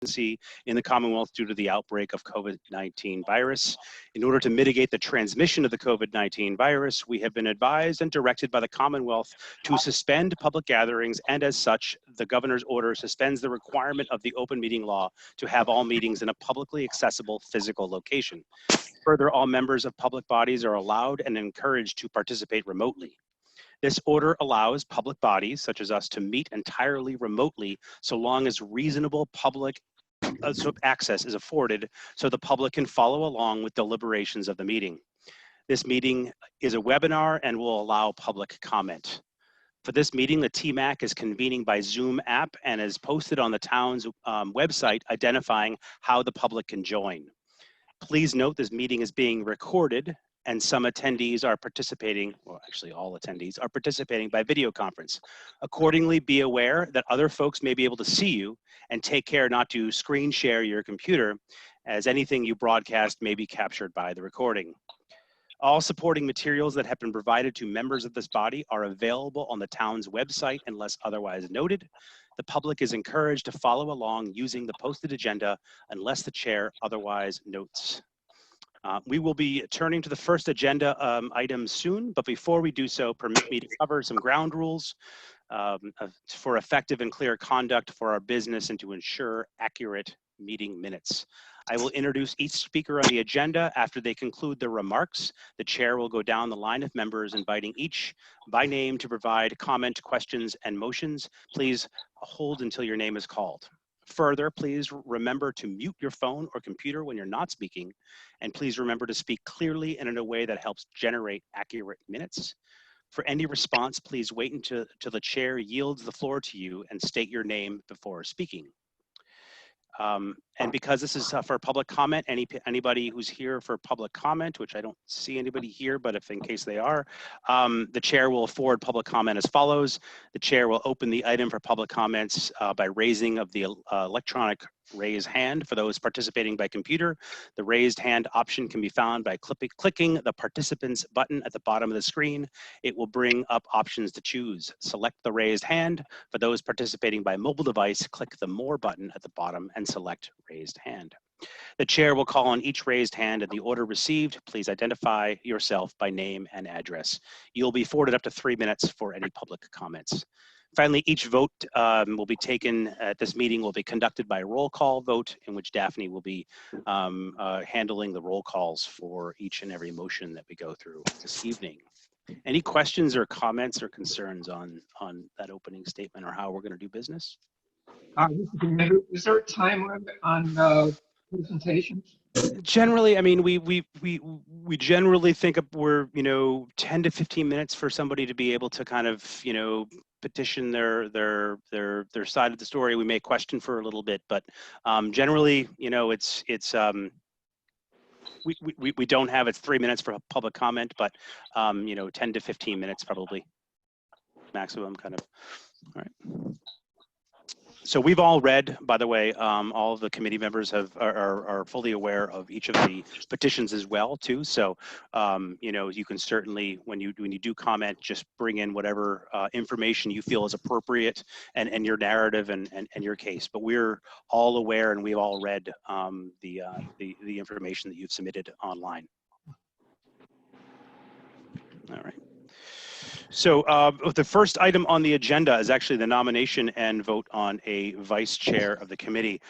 in the Commonwealth due to the outbreak of COVID-19 virus. In order to mitigate the transmission of the COVID-19 virus, we have been advised and directed by the Commonwealth to suspend public gatherings, and as such, the governor's order suspends the requirement of the open meeting law to have all meetings in a publicly accessible physical location. Further, all members of public bodies are allowed and encouraged to participate remotely. This order allows public bodies, such as us, to meet entirely remotely so long as reasonable public access is afforded so the public can follow along with deliberations of the meeting. This meeting is a webinar and will allow public comment. For this meeting, the TMAC is convening by Zoom app and is posted on the town's website identifying how the public can join. Please note this meeting is being recorded and some attendees are participating, well, actually all attendees are participating by video conference. Accordingly, be aware that other folks may be able to see you, and take care not to screen share your computer, as anything you broadcast may be captured by the recording. All supporting materials that have been provided to members of this body are available on the town's website unless otherwise noted. The public is encouraged to follow along using the posted agenda unless the chair otherwise notes. We will be turning to the first agenda item soon, but before we do so, permit me to cover some ground rules for effective and clear conduct for our business and to ensure accurate meeting minutes. I will introduce each speaker on the agenda. After they conclude their remarks, the chair will go down the line of members, inviting each by name to provide comment, questions, and motions. Please hold until your name is called. Further, please remember to mute your phone or computer when you're not speaking, and please remember to speak clearly and in a way that helps generate accurate minutes. For any response, please wait until the chair yields the floor to you and state your name before speaking. And because this is for public comment, anybody who's here for public comment, which I don't see anybody here, but if in case they are, the chair will afford public comment as follows. The chair will open the item for public comments by raising of the electronic raise hand for those participating by computer. The raised hand option can be found by clicking the participants button at the bottom of the screen. It will bring up options to choose. Select the raised hand. For those participating by mobile device, click the more button at the bottom and select raised hand. The chair will call on each raised hand in the order received. Please identify yourself by name and address. You'll be afforded up to 3 minutes for any public comments. Finally, each vote will be taken at this meeting will be conducted by a roll call vote in which Daphne will be handling the roll calls for each and every motion that we go through this evening. Any questions or comments or concerns on that opening statement or how we're going to do business? Is there a time limit on presentations? Generally, I mean, we generally think we're 10 to 15 minutes for somebody to be able to kind of petition their side of the story. We may question for a little bit, but generally, it's we don't have it's 3 minutes for public comment, but 10 to 15 minutes probably maximum kind of. All right. So we've all read, by the way, all of the committee members are fully aware of each of the petitions as well too. So you can certainly, when you do comment, just bring in whatever information you feel is appropriate and your narrative and your case. But we're all aware and we've all read the information that you've submitted online. All right. So the first item on the agenda is actually the nomination and vote on a vice chair of the committee.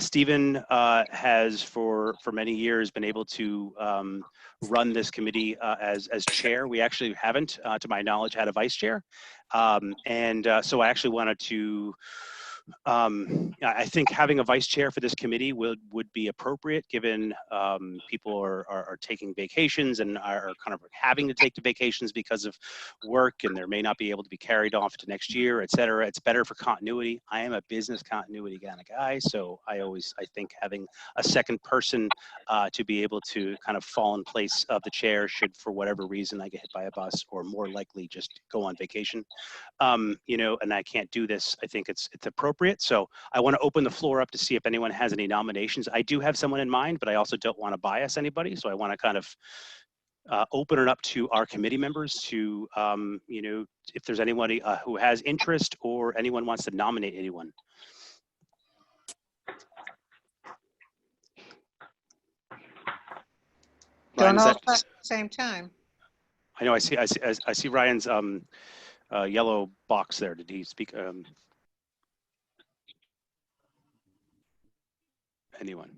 Stephen has for many years been able to run this committee as chair. We actually haven't, to my knowledge, had a vice chair. So I actually wanted to I think having a vice chair for this committee would be appropriate, given people are taking vacations and are kind of having to take the vacations because of work, and there may not be able to be carried off to next year, et cetera. It's better for continuity. I am a business continuity kind of guy, so I think having a second person to be able to kind of fall in place of the chair should, for whatever reason, I get hit by a bus or more likely just go on vacation, and I can't do this. I think it's appropriate. So I want to open the floor up to see if anyone has any nominations. I do have someone in mind, but I also don't want to bias anybody. So I want to kind of open it up to our committee members to, if there's anybody who has interest or anyone wants to nominate anyone. Ryan, Don't is all that, start at the same time. I know I see Ryan's yellow box there. Did he speak? Anyone?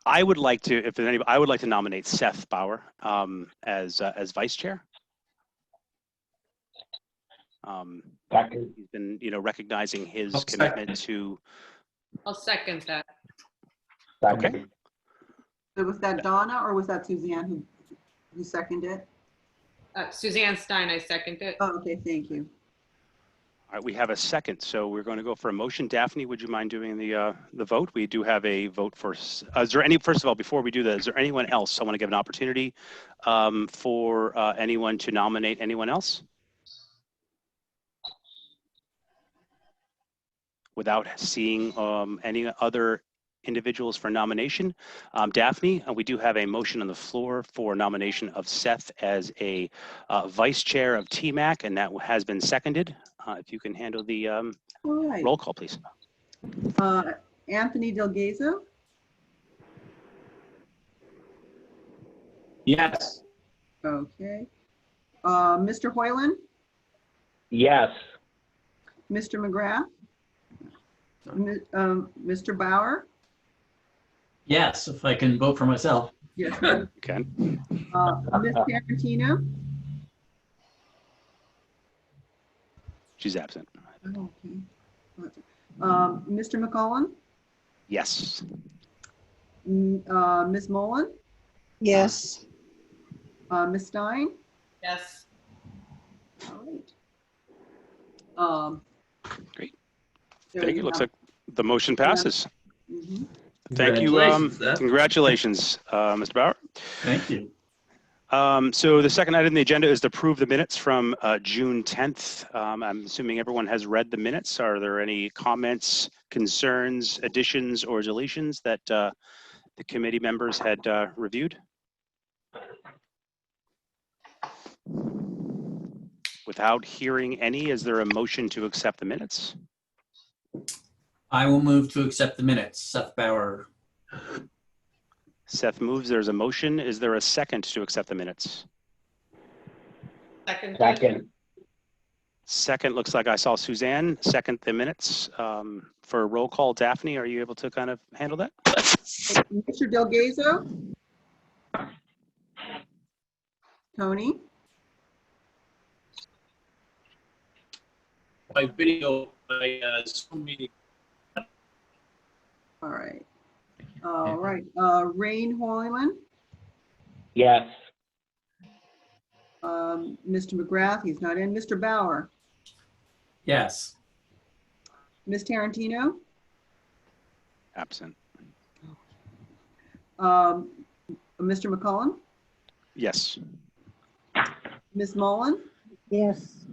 I would like to, if there's anybody, I would like to nominate Seth Bauer as vice chair. He's been, recognizing his commitment to. I'll second that. Okay. So was that Donna or was that Suzanne who seconded it? Suzanne Stein, I second it. Oh, okay, thank you. All right, we have a second, so we're going to go for a motion. Daphne, would you mind doing the vote? We do have a vote for. Is there any? First of all, before we do that, is there anyone else? I want to give an opportunity for anyone to nominate anyone else. Without seeing any other individuals for nomination. Daphne, we do have a motion on the floor for nomination of Seth as a vice chair of TMAC, and that has been seconded. If you can handle the All right. roll call, please. Anthony Delgazo? Yes. Okay. Mr. Hoyland? Yes. Mr. McGrath? Mr. Bauer? Yes, if I can vote for myself. Yes. Okay. Ms. Tarantino? She's absent. Oh, okay. Mr. McCullen? Yes. Ms. Mullen? Yes. Ms. Stein? Yes. All right. Great. So Thank you. Looks like the motion passes. Mhm. Thank you. Congratulations, Mr. Bauer. Thank you. So the second item on the agenda is to approve the minutes from June 10th. I'm assuming everyone has read the minutes. Are there any comments, concerns, additions, or deletions that the committee members had reviewed? Without hearing any, is there a motion to accept the minutes? I will move to accept the minutes. Seth Bauer. Seth moves. There's a motion. Is there a second to accept the minutes? Second. Second. Second, looks like I saw Suzanne second the minutes. For a roll call, Daphne, are you able to kind of handle that? Mr. Delgazo? Tony? My video, my Zoom meeting. All right. All right. Rain Hoyland? Yes. Mr. McGrath, he's not in. Mr. Bauer? Yes. Ms. Tarantino? Absent. Mr. McCullen? Yes. Ms. Mullen? Yes.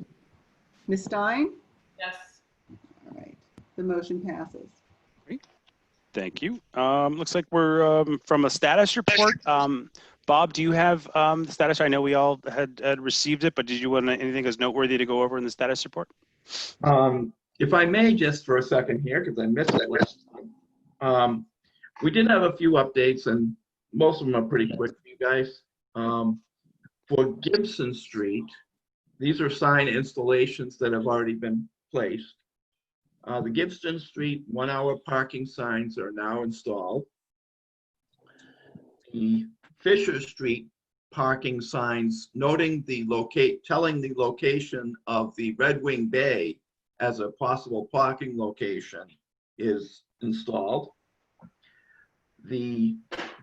Ms. Stein? Yes. All right. The motion passes. Thank you. Looks like we're from a status report. Bob, do you have the status? I know we all had received it, but did you want anything as noteworthy to go over in the status report? If I may, just for a second here, because I missed it last time. We did have a few updates, and most of them are pretty quick for you guys. For Gibson Street, these are sign installations that have already been placed. The Gibson Street 1 hour parking signs are now installed. The Fisher Street parking signs noting the telling the location of the Red Wing Bay as a possible parking location is installed. The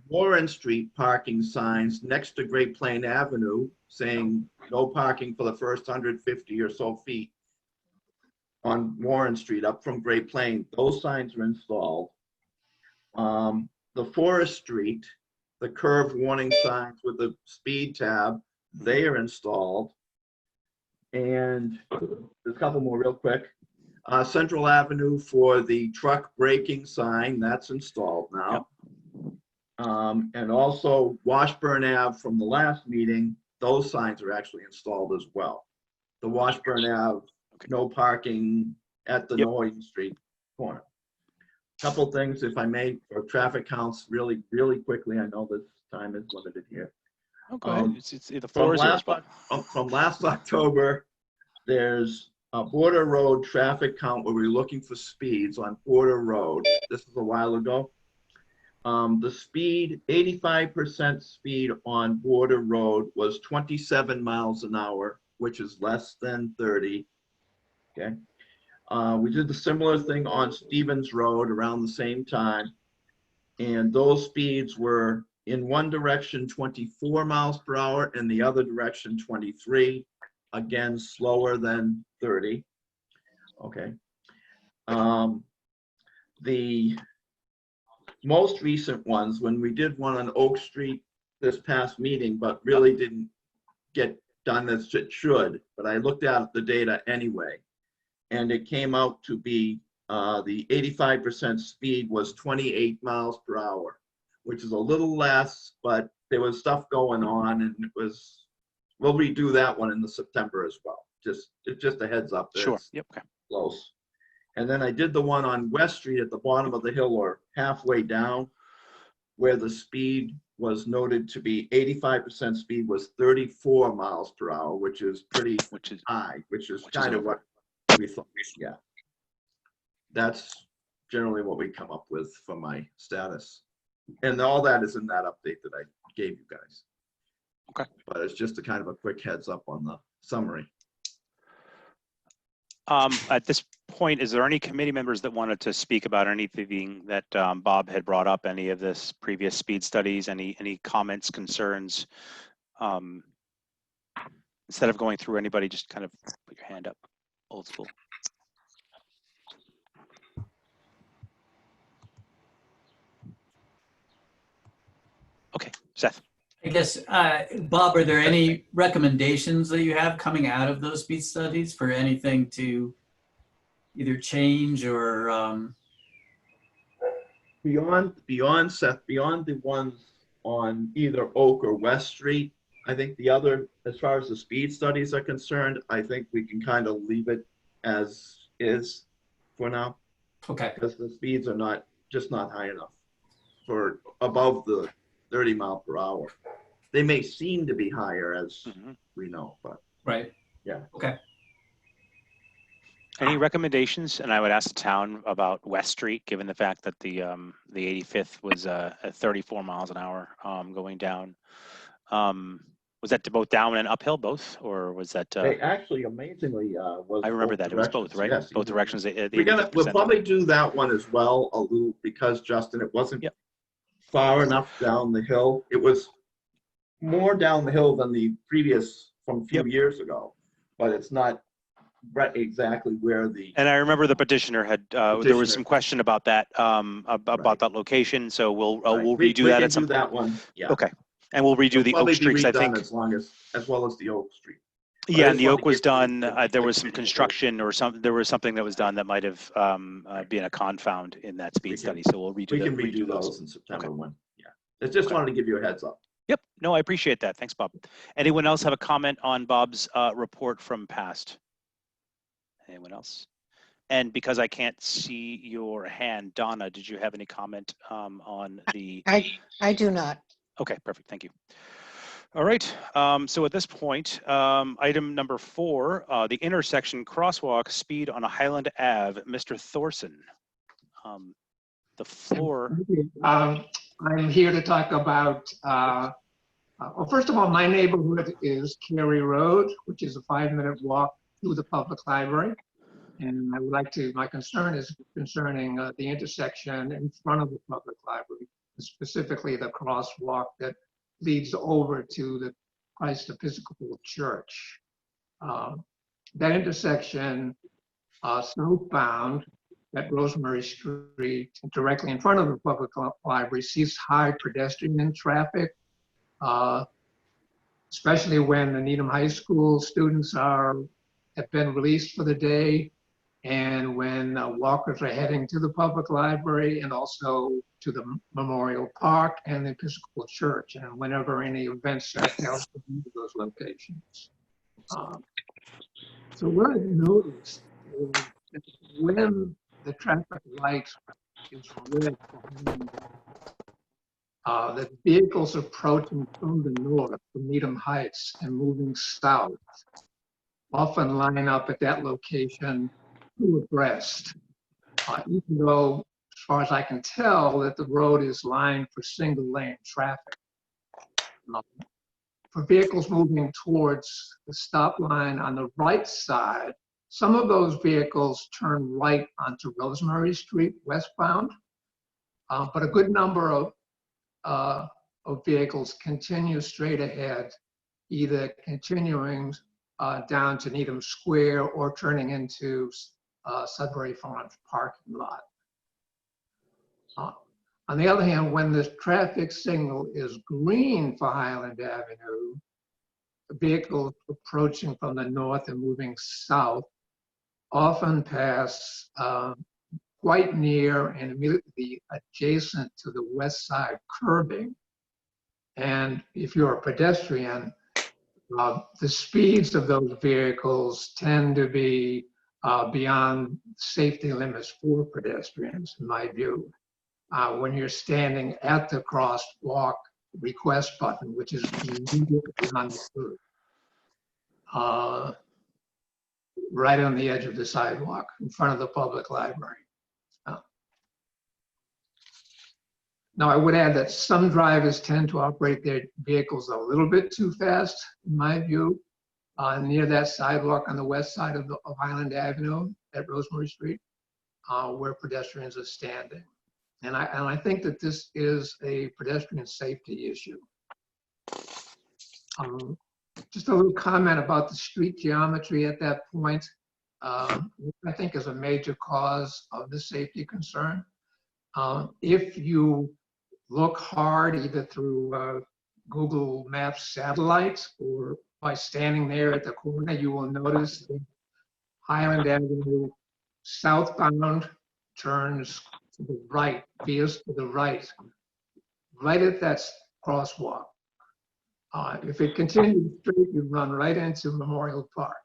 Warren Street parking signs next to Great Plain Avenue saying no parking for the first 150 or so feet on Warren Street up from Great Plain, those signs are installed. The Forest Street, the curved warning signs with the speed tab, they are installed. And there's a couple more real quick. Central Avenue for the truck braking sign, that's installed now. Yep. And also Washburn Ave from the last meeting, those signs are actually installed as well. The Washburn Ave, no parking at the Noyden Street corner. couple things, if I may, for traffic counts, really, really quickly. I know this time is limited here. Oh, go ahead. Um, The floor is yours, Bob. From last October, there's a Border Road traffic count where we're looking for speeds on Border Road. This is a while ago. The speed, 85% speed on Border Road was 27 miles an hour, which is less than 30. Okay. We did the similar thing on Stevens Road around the same time. And those speeds were in one direction 24 miles per hour, in the other direction 23. Again, slower than 30. Okay. The most recent ones, when we did one on Oak Street this past meeting, but really didn't get done as it should, but I looked at the data anyway, and it came out to be the 85% speed was 28 miles per hour, which is a little less, but there was stuff going on, and it was, we'll redo that one in the September as well. It's just a heads up. Sure. Yep. Okay. Close. And then I did the one on West Street at the bottom of the hill or halfway down, where the speed was noted to be 85% speed was 34 miles per hour, which is pretty high, which is kind of what we thought. Yeah. That's generally what we come up with for my status. And all that is in that update that I gave you guys. Okay. But it's just a kind of a quick heads up on the summary. At this point, is there any committee members that wanted to speak about anything that Bob had brought up, any of this previous speed studies, any comments, concerns? Instead of going through anybody, just kind of put your hand up, old school. Okay, Seth. I guess, Bob, are there any recommendations that you have coming out of those speed studies for anything to either change or? Beyond Seth, beyond the ones on either Oak or West Street, I think the other, as far as the speed studies are concerned, I think we can kind of leave it as is for now. Okay. Because the speeds are just not high enough for above the 30 mile per hour. They may seem to be higher, as we know, but right. Yeah. Okay. Any recommendations? And I would ask the town about West Street, given the fact that the 85th was at 34 miles an hour going down. Was that to both down and uphill, both, or was that? They actually, amazingly, was. I remember that it was both, right? Yes, both directions. We'll probably do that one as well a little, because Justin, it wasn't far enough down the hill. It was more down the hill than the previous from a few years ago, but it's not right exactly where the. And I remember the petitioner had there was some question about that about that location, so we'll redo that at some point. That one, yeah. Okay, and we'll redo the Oak Streets, I think, as well as the Oak Street. Yeah, and the Oak was done. There was some construction or something. There was something that was done that might have been a confound in that speed study. So we'll redo. We can redo those in September one. Yeah, I just wanted to give you a heads up. Yep. No, I appreciate that. Thanks, Bob. Anyone else have a comment on Bob's report from past? Anyone else? And because I can't see your hand, Donna, did you have any comment on the? I do not. Okay, perfect. Thank you. All right. So at this point, item number 4, the intersection crosswalk speed on a Highland Ave. Mr. Thoresen, the floor. I'm here to talk about, well, first of all, my neighborhood is Cary Road, which is a 5-minute walk to the public library. And I would like to, my concern is concerning the intersection in front of the public library, specifically the crosswalk that leads over to the Christ Episcopal Church. That intersection, southbound at Rosemary Street, directly in front of the public library, sees high pedestrian traffic, especially when the Needham High School students have been released for the day, and when walkers are heading to the public library and also to the Memorial Park and the Episcopal Church, and whenever any events are held in those locations. So what I've noticed is that when the traffic light is red. That vehicles approaching from the north, from Needham Heights, and moving south often line up at that location two abreast, even though, as far as I can tell, that the road is lined for single lane traffic. For vehicles moving towards the stop line on the right side, some of those vehicles turn right onto Rosemary Street westbound, but a good number of vehicles continue straight ahead, either continuing down to Needham Square or turning into Sudbury Farms parking lot. On the other hand, when the traffic signal is green for Highland Avenue, vehicles approaching from the north and moving south often pass quite near and immediately adjacent to the west side curbing. And if you're a pedestrian, the speeds of those vehicles tend to be beyond safety limits for pedestrians, in my view. When you're standing at the crosswalk request button, which is immediately on the curb, right on the edge of the sidewalk in front of the public library. Now, I would add that some drivers tend to operate their vehicles a little bit too fast, in my view, near that sidewalk on the west side of Highland Avenue at Rosemary Street, where pedestrians are standing. And I think that this is a pedestrian safety issue. Just a little comment about the street geometry at that point, I think is a major cause of the safety concern. If you look hard, either through Google Maps satellite or by standing there at the corner, you will notice that Highland Avenue southbound turns to the right, veers to the right at that crosswalk. If it continues straight, you run right into Memorial Park.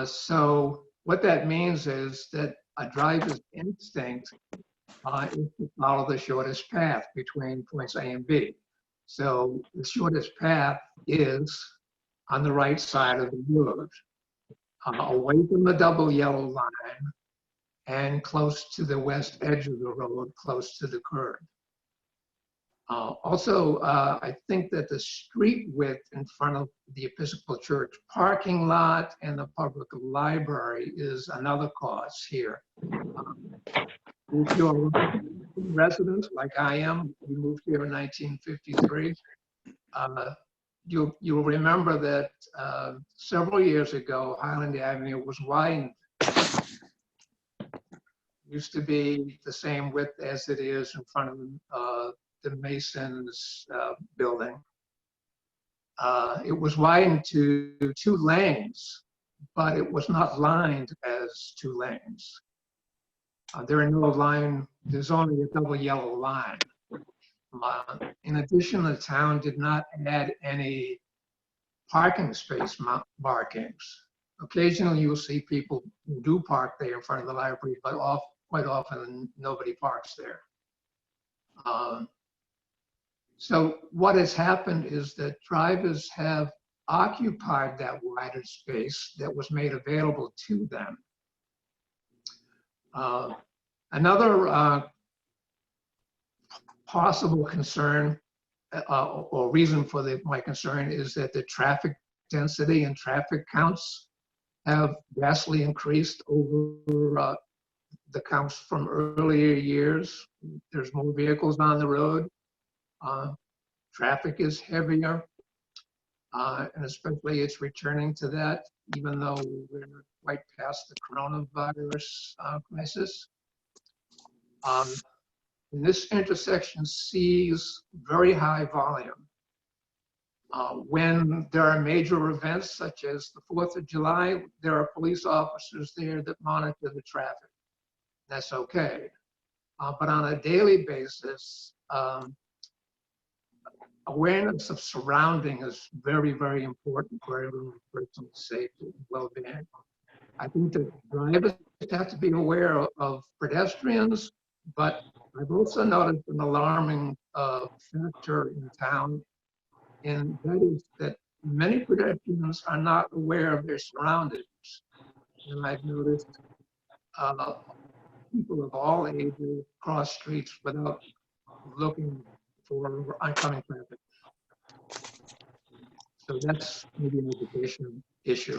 So what that means is that a driver's instinct is to follow the shortest path between points A and B. So the shortest path is on the right side of the road, away from the double yellow line and close to the west edge of the road, close to the curb. Also, I think that the street width in front of the Episcopal Church parking lot and the public library is another cause here. If you're a resident like I am, we moved here in 1953, you'll remember that several years ago, Highland Avenue was widened. Used to be the same width as it is in front of the Masons building. It was widened to 2 lanes, but it was not lined as 2 lanes. There are no line, there's only a double yellow line. In addition, the town did not add any parking space markings. Occasionally you'll see people who do park there in front of the library, but quite often nobody parks there. So what has happened is that drivers have occupied that wider space that was made available to them. Another possible concern or reason for my concern is that the traffic density and traffic counts have vastly increased over the counts from earlier years. There's more vehicles on the road. Traffic is heavier, and especially it's returning to that, even though we're quite past the coronavirus crisis. And this intersection sees very high volume. When there are major events such as the 4th of July, there are police officers there that monitor the traffic. That's okay. But on a daily basis, awareness of surrounding is very, very important for everyone's personal safety and well-being. I think that drivers have to be aware of pedestrians But I've also noticed an alarming factor in town, and that is that many pedestrians are not aware of their surroundings. And I've noticed people of all ages cross streets without looking for oncoming traffic. So that's maybe an education issue.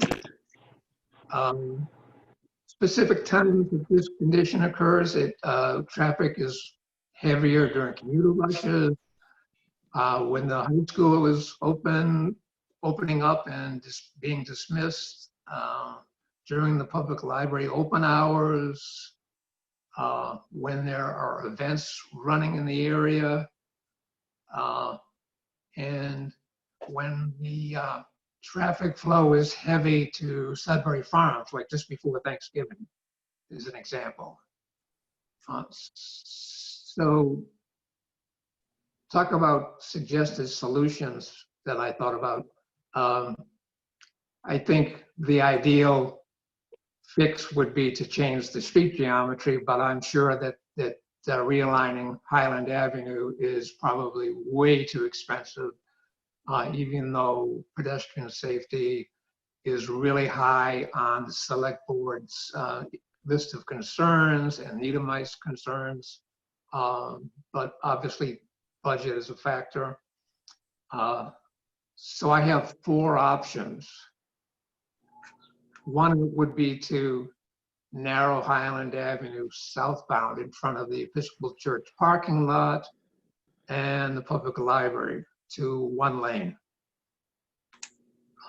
Specific times that this condition occurs, traffic is heavier during commuter rushes, when the high school is opening up and being dismissed, during the public library open hours, when there are events running in the area, and when the traffic flow is heavy to Sudbury Farms, like just before Thanksgiving, is an example. So talk about suggested solutions that I thought about. I think the ideal fix would be to change the street geometry, but I'm sure that realigning Highland Avenue is probably way too expensive, even though pedestrian safety is really high on the select board's list of concerns and itemized concerns, but obviously budget is a factor. So I have 4 options. One would be to narrow Highland Avenue southbound in front of the Episcopal Church parking lot and the public library to 1 lane.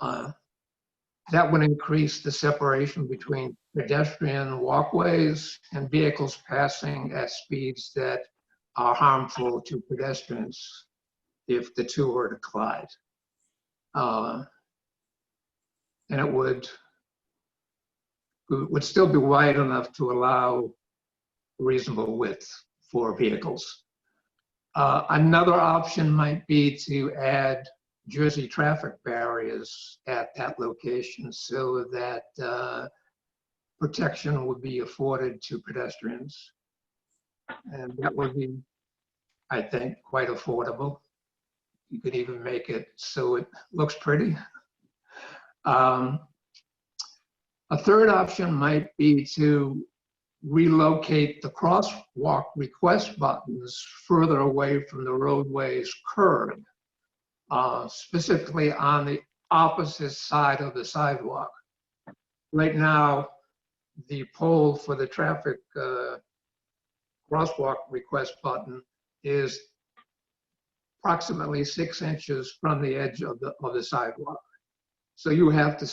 That would increase the separation between pedestrian walkways and vehicles passing at speeds that are harmful to pedestrians if the two were to collide. And it would still be wide enough to allow reasonable width for vehicles. Another option might be to add Jersey traffic barriers at that location so that protection would be afforded to pedestrians. And that would be, I think, quite affordable. You could even make it so it looks pretty. A third option might be to relocate the crosswalk request buttons further away from the roadway's curb, specifically on the opposite side of the sidewalk. Right now, the pole for the traffic crosswalk request button is approximately 6 inches from the edge of the sidewalk. So you have to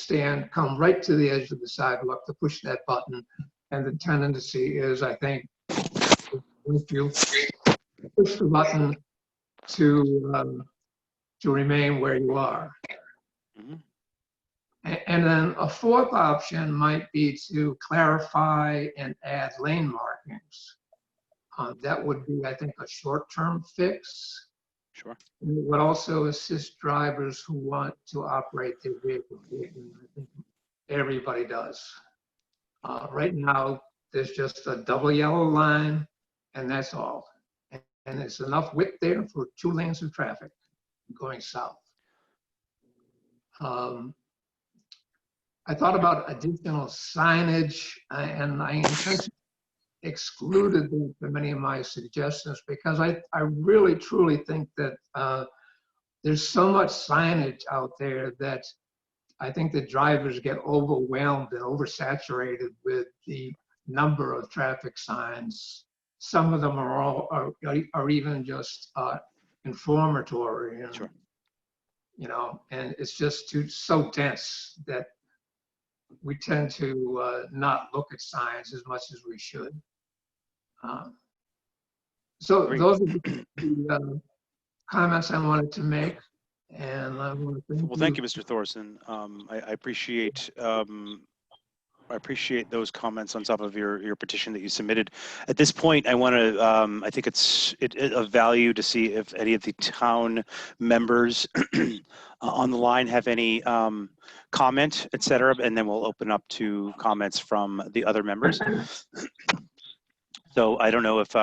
come right to the edge of the sidewalk to push that button. And the tendency is, I think, if you push the button to remain where you are. Mhm. And then a fourth option might be to clarify and add lane markings. That would be, I think, a short-term fix. Sure. And it would also assist drivers who want to operate their vehicle. And I think everybody does. Right now, there's just a double yellow line, and that's all. And it's enough width there for 2 lanes of traffic going south. I thought about additional signage, and I intentionally excluded them from many of my suggestions because I really truly think that there's so much signage out there that I think that drivers get overwhelmed and oversaturated with the number of traffic signs. Some of them are even just informatory. Sure. You know, and it's just so dense that we tend to not look at signs as much as we should. So Great. those are the comments I wanted to make, and I want to Well, thank you, Mr. Thoresen. I appreciate those comments on top of your petition that you submitted. At this point, I want to, I think it's of value to see if any of the town members on the line have any comment, et cetera, and then we'll open up to comments from the other members. So I don't know if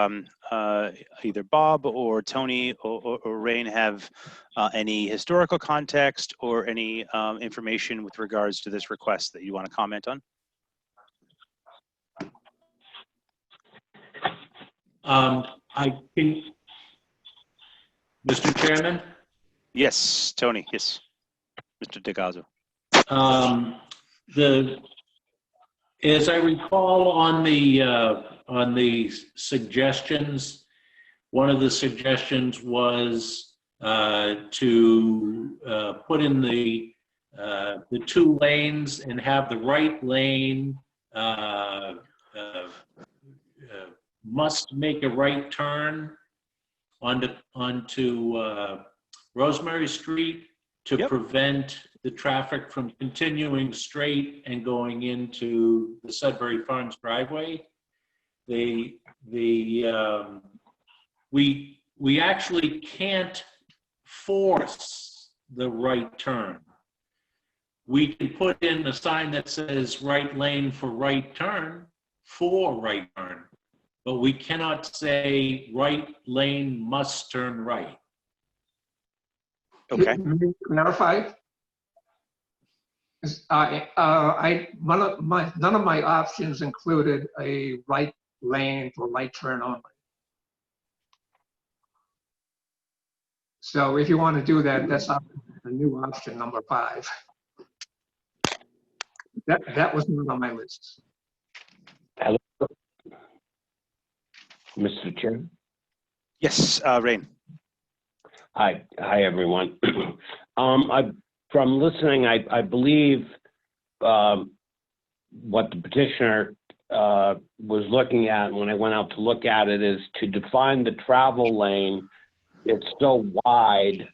either Bob or Tony or Rain have any historical context or any information with regards to this request that you want to comment on. I think, Mr. Chairman, Yes, Tony. Yes, Mr. DeGazzo. as I recall on the suggestions, one of the suggestions was to put in the 2 lanes and have the right lane must make a right turn onto Rosemary Street to Yep. prevent the traffic from continuing straight and going into the Sudbury Farms driveway. We actually can't force the right turn. We can put in a sign that says right lane for right turn, but we cannot say right lane must turn right. Okay. May I clarify? None of my options included a right lane for right turn only. So if you want to do that, that's a new option, number 5. That was not on my list. Hello, Mr. Chair. Yes, Rain. Hi, everyone. From listening, I believe what the petitioner was looking at when I went out to look at it is to define the travel lane. It's so wide,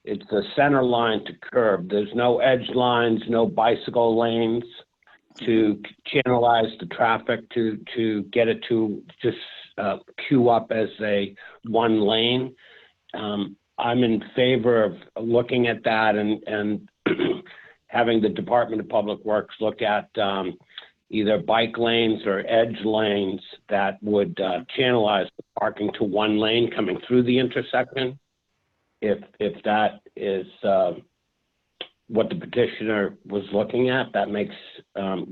it's the center line to curb. There's no edge lines, no bicycle lanes to channelize the traffic to get it to just queue up as a 1 lane. I'm in favor of looking at that and having the Department of Public Works look at either bike lanes or edge lanes that would channelize the parking to 1 lane coming through the intersection. If that is what the petitioner was looking at, that makes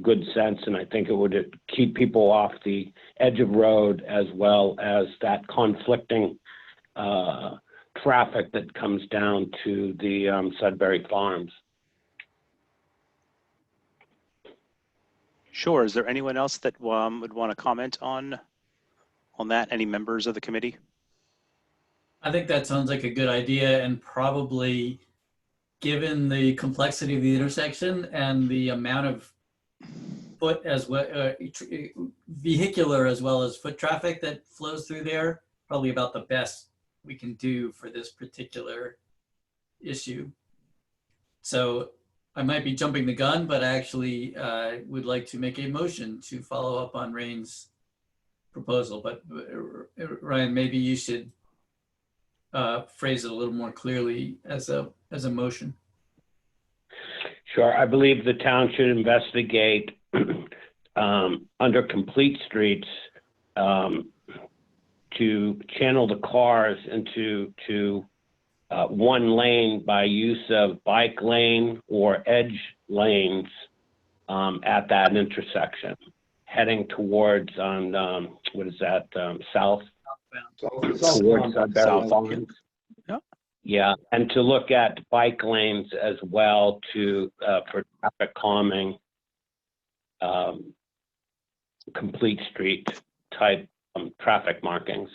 good sense, and I think it would keep people off the edge of road as well as that conflicting traffic that comes down to the Sudbury Farms. Sure. Is there anyone else that would want to comment on that? Any members of the committee? I think that sounds like a good idea, and probably given the complexity of the intersection and the amount of foot as well, vehicular as well as foot traffic that flows through there, probably about the best we can do for this particular issue. So I might be jumping the gun, but I actually would like to make a motion to follow up on Rain's proposal. But Ryan, maybe you should phrase it a little more clearly as a motion. Sure. I believe the town should investigate under complete streets to channel the cars into 1 lane by use of bike lane or edge lanes at that intersection, heading towards what is that, south? Towards Sudbury Farms. Yeah, and to look at bike lanes as well for traffic calming, complete street type traffic markings.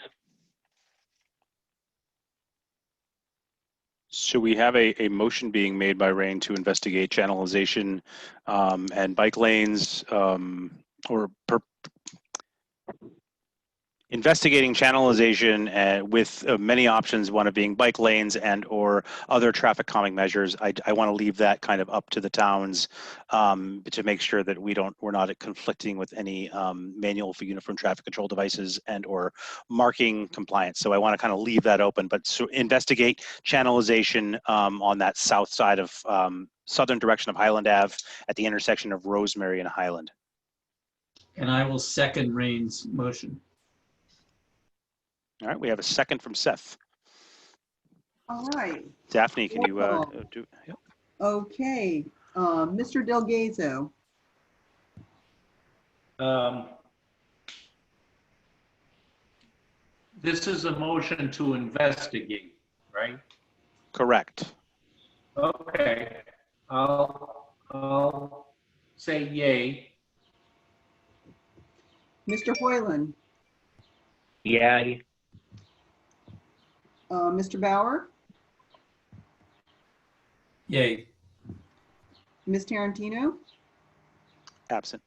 So we have a motion being made by Rain to investigate channelization and bike lanes investigating channelization with many options, one of being bike lanes and or other traffic calming measures. I want to leave that kind of up to the towns to make sure that we're not conflicting with any manual for uniform traffic control devices and or marking compliance. So I want to kind of leave that open, but so investigate channelization on that south side of southern direction of Highland Ave at the intersection of Rosemary and Highland. And I will second Rain's motion. All right, we have a second from Seth. All right, Daphne, can you Roll call. do? Yep. okay. Mr. Delgazo, This is a motion to investigate, right? Correct. Okay, I'll say yay. Mr. Hoyland, Yay. Mr. Bauer, Yay. Ms. Tarantino, Absent.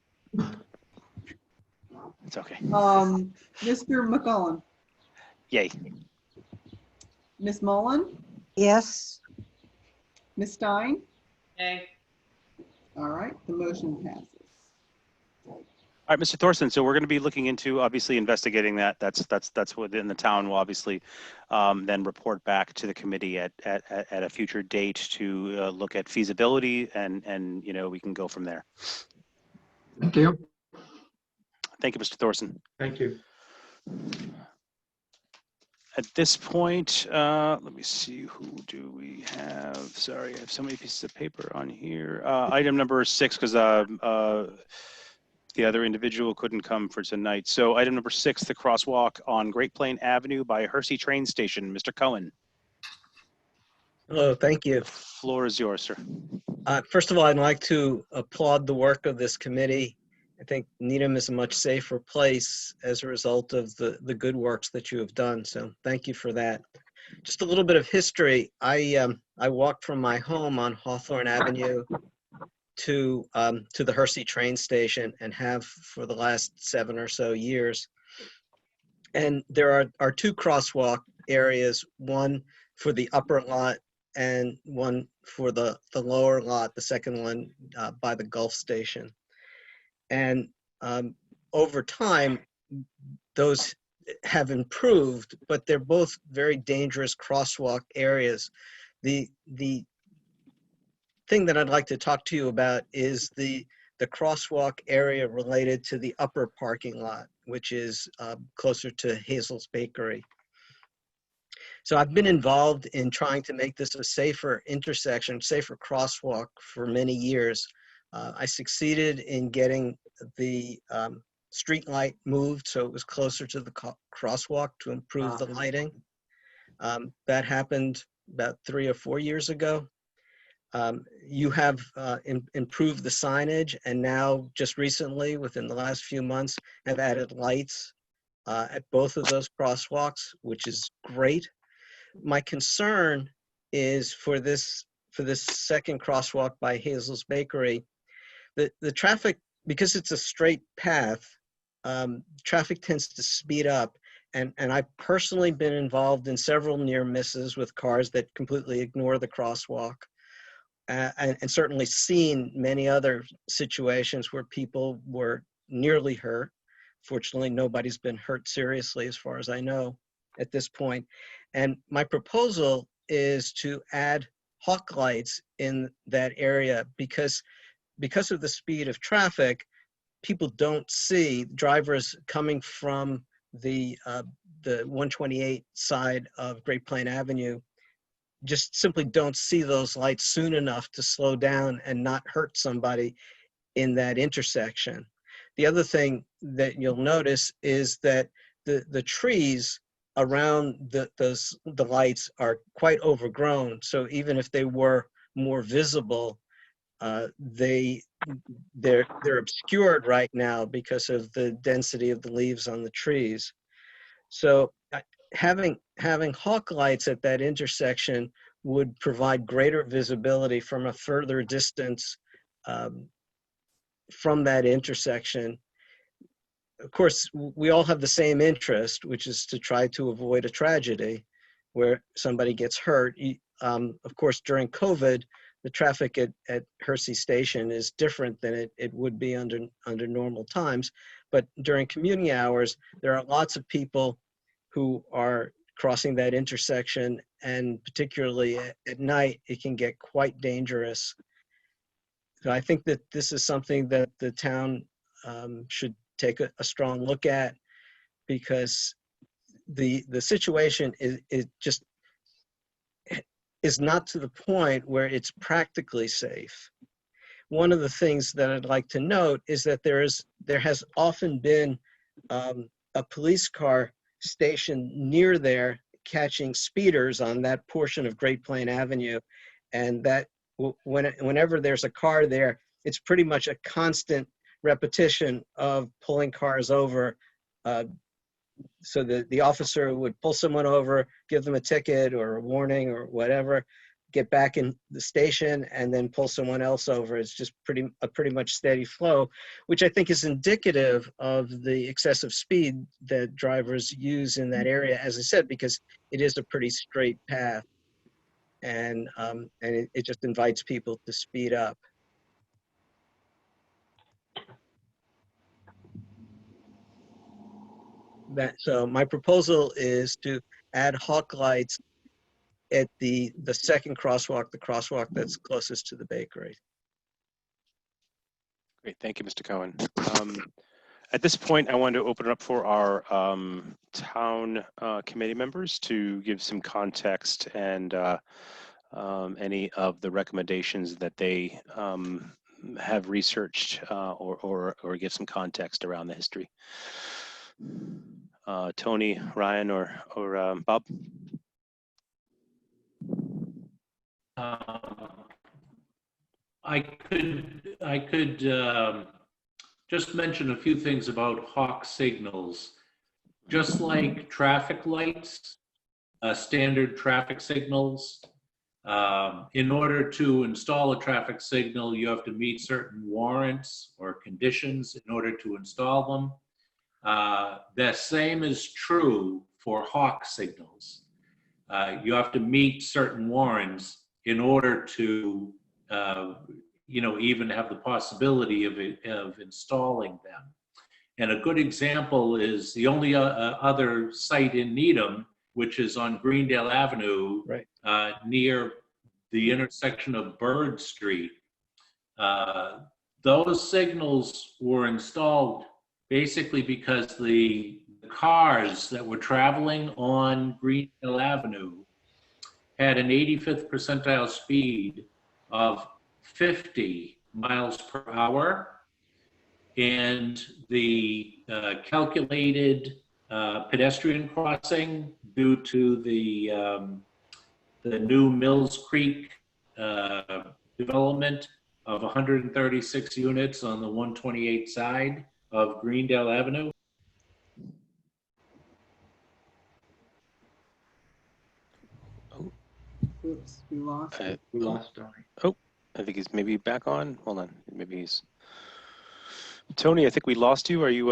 It's okay. Mr. McCullen, Yay. Ms. Mullen, Yes. Ms. Stein. Yay. All right, the motion passes. All right, Mr. Thoresen, so we're going to be looking into obviously investigating that. That's within the town. We'll obviously then report back to the committee at a future date to look at feasibility and you know, we can go from there. Thank you. Thank you, Mr. Thoresen. Thank you. At this point, let me see, who do we have? Sorry, I have so many pieces of paper on here. Item number 6, because the other individual couldn't come for tonight. So item number 6, the crosswalk on Great Plain Avenue by Hersey train station. Mr. Cohen, Hello, thank you. floor is yours, sir. First of all, I'd like to applaud the work of this committee. I think Needham is a much safer place as a result of the good works that you have done. So thank you for that. Just a little bit of history. I walked from my home on Hawthorne Avenue to the Hersey train station and have for the last 7 or so years. And there are 2 crosswalk areas, one for the upper lot and one for the lower lot, the second one by the Gulf station. And over time, those have improved, but they're both very dangerous crosswalk areas. The thing that I'd like to talk to you about is the crosswalk area related to the upper parking lot, which is closer to Hazel's Bakery. So I've been involved in trying to make this a safer intersection, safer crosswalk for many years. I succeeded in getting the street light moved so it was closer to the crosswalk to improve the lighting. That happened about 3 or 4 years ago. You have improved the signage, and now just recently, within the last few months, have added lights at both of those crosswalks, which is great. My concern is for this second crosswalk by Hazel's Bakery, the traffic, because it's a straight path, traffic tends to speed up. And I've personally been involved in several near misses with cars that completely ignore the crosswalk. And certainly seen many other situations where people were nearly hurt. Fortunately, nobody's been hurt seriously as far as I know at this point. And my proposal is to add hawk lights in that area because of the speed of traffic, people don't see drivers coming from the 128 side of Great Plain Avenue just simply don't see those lights soon enough to slow down and not hurt somebody in that intersection. The other thing that you'll notice is that the trees around the lights are quite overgrown. So even if they were more visible, they're obscured right now because of the density of the leaves on the trees. So having hawk lights at that intersection would provide greater visibility from a further distance from that intersection. Of course, we all have the same interest, which is to try to avoid a tragedy where somebody gets hurt. Of course, during COVID, the traffic at Hersey Station is different than it would be under normal times. But during commuting hours, there are lots of people who are crossing that intersection, and particularly at night, it can get quite dangerous. So I think that this is something that the town should take a strong look at, because the situation is not to the point where it's practically safe. One of the things that I'd like to note is that there has often been a police car stationed near there catching speeders on that portion of Great Plain Avenue, and that whenever there's a car there, it's pretty much a constant repetition of pulling cars over. So the officer would pull someone over, give them a ticket or a warning or whatever, get back in the station, and then pull someone else over. It's just a pretty much steady flow, which I think is indicative of the excessive speed that drivers use in that area, as I said, because it is a pretty straight path, and it just invites people to speed up. So my proposal is to add hawk lights at the second crosswalk, the crosswalk that's closest to the bakery. Great, thank you, Mr. Cohen. At this point, I want to open it up for our town committee members to give some context and any of the recommendations that they have researched or give some context around the history. Tony, Ryan, or Bob? I could just mention a few things about hawk signals. Just like traffic lights, standard traffic signals, in order to install a traffic signal, you have to meet certain warrants or conditions in order to install them. The same is true for hawk signals. You have to meet certain warrants in order to, even have the possibility of installing them. And a good example is the only other site in Needham, which is on Greendale Avenue, right, near the intersection of Bird Street. Those signals were installed basically because the cars that were traveling on Greendale Avenue had an 85th percentile speed of 50 miles per hour, and the calculated pedestrian crossing due to the new Mills Creek development of 136 units on the 128 side of Greendale Avenue. Oops, we lost. We lost Tony. Oh, I think he's maybe back on. Hold on, maybe he's. Tony, I think we lost you. Are you?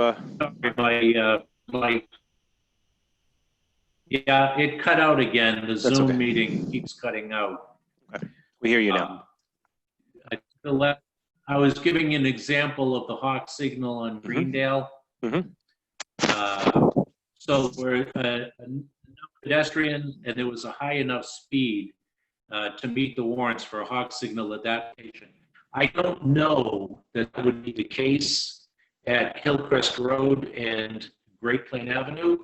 Yeah, it cut out again. The That's Zoom okay. meeting keeps cutting out. Okay. We hear you now. I was giving an example of the hawk signal on Greendale. So where pedestrians, and there was a high enough speed to meet the warrants for a hawk signal at that station. I don't know that would be the case at Hillcrest Road and Great Plain Avenue,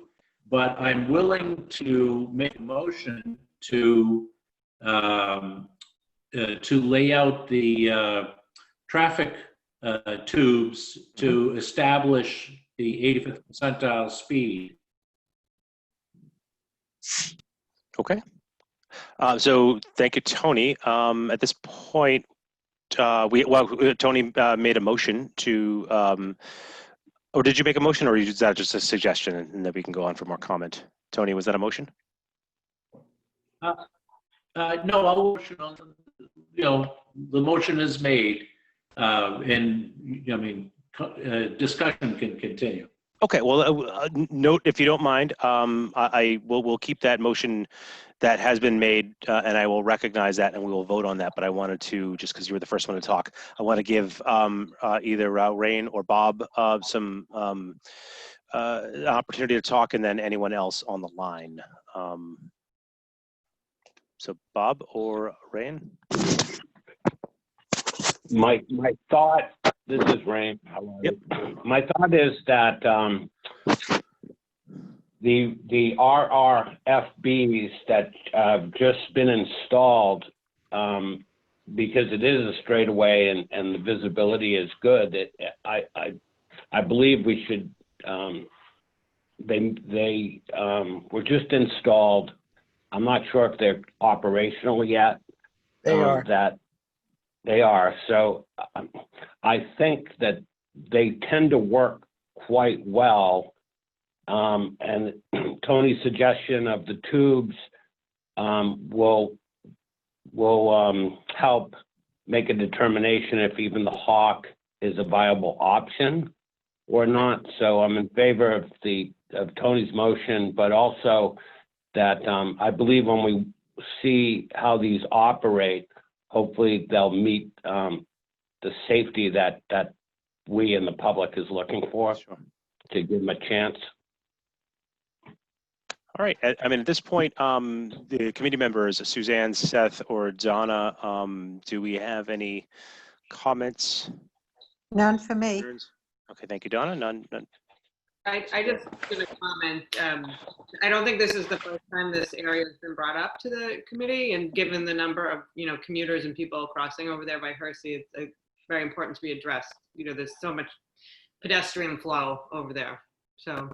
but I'm willing to make a motion to lay out the traffic tubes to establish the 85th percentile speed. Okay. So thank you, Tony. At this point, Tony made a motion to, or did you make a motion, or is that just a suggestion, and then we can go on for more comment? Tony, was that a motion? No, I'll motion on, the motion is made, and discussion can continue. Okay, well, note, if you don't mind, we'll keep that motion that has been made, and I will recognize that, and we will vote on that. But I wanted to, just because you were the first one to talk, I want to give either Rain or Bob some opportunity to talk, and then anyone else on the line. So Bob or Rain? My thought, this is Rain. Yep. My thought is that the RRFBs that have just been installed, because it is a straightaway and the visibility is good, I believe we should, they were just installed. I'm not sure if they're operational yet. They are. That they are. So I think that they tend to work quite well. And Tony's suggestion of the tubes will help make a determination if even the Hawk is a viable option or not. So I'm in favor of Tony's motion, but also that I believe when we see how these operate, hopefully they'll meet the safety that we and the public is looking for, Sure. to give them a chance. All right. I mean, at this point, the committee members, Suzanne, Seth, or Donna, do we have any comments? None for me. Concerns? Okay, thank you, Donna. None. I just going to comment. I don't think this is the first time this area has been brought up to the committee, and given the number of commuters and people crossing over there by Hersey, it's very important to be addressed. There's so much pedestrian flow over there, so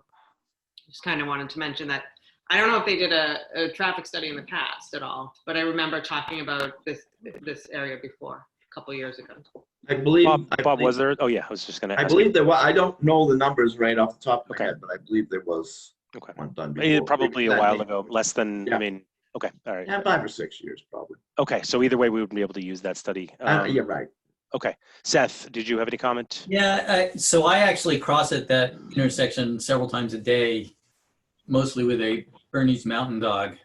just kind of wanted to mention that. I don't know if they did a traffic study in the past at all, but I remember talking about this area before a couple of years ago. I believe. Bob, was there? Oh yeah, I was just going to. I believe there was. I don't know the numbers right off the top of my Okay. head, but I believe there was Okay. one done before. Probably a while ago, less than. Yeah. I mean, okay, all right. Yeah, 5 or 6 years probably. Okay, so either way, we would be able to use that study. Yeah, right. Okay, Seth, did you have any comment? Yeah, so I actually cross at that intersection several times a day, mostly with a Bernese Mountain Dog.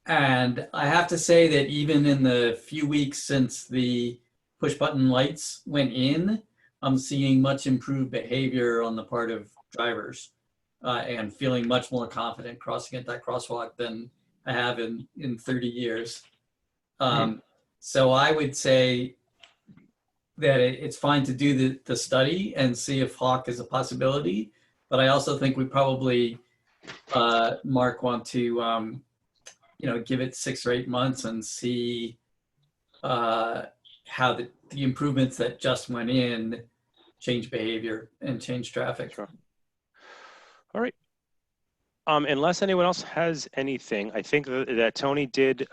And I have to say that even in the few weeks since the push button lights went in, I'm seeing much improved behavior on the part of drivers and feeling much more confident crossing at that crosswalk than I have in 30 years. So I would say that it's fine to do the study and see if Hawk is a possibility. But I also think we probably, Mark, want to, give it 6 or 8 months and see how the improvements that just went in change behavior and change traffic. Sure. All right. Unless anyone else has anything, I think that Tony did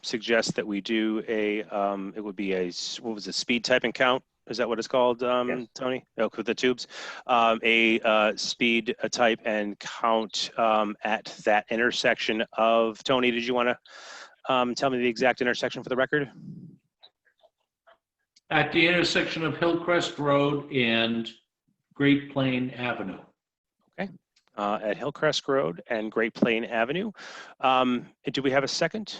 suggest that we do it would be what was it, speed type and count? Is that what it's called, Yes. Tony? Oh, with the tubes. A speed type and count at that intersection of, Tony, did you want to tell me the exact intersection for the record? At the intersection of Hillcrest Road and Great Plain Avenue. Okay. At Hillcrest Road and Great Plain Avenue. Do we have a second?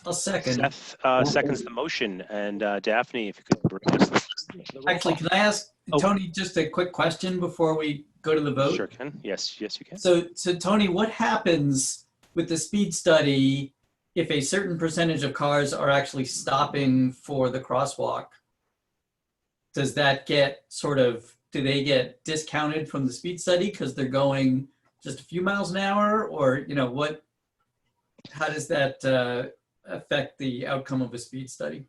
I'll second. Seth seconds the motion, and Daphne, if you could bring us the roll Actually, call. can I ask Oh. Tony just a quick question before we go to the vote? Sure can. Yes, you can. So Tony, what happens with the speed study if a certain percentage of cars are actually stopping for the crosswalk? Does that get do they get discounted from the speed study because they're going just a few miles an hour, or how does that affect the outcome of a speed study?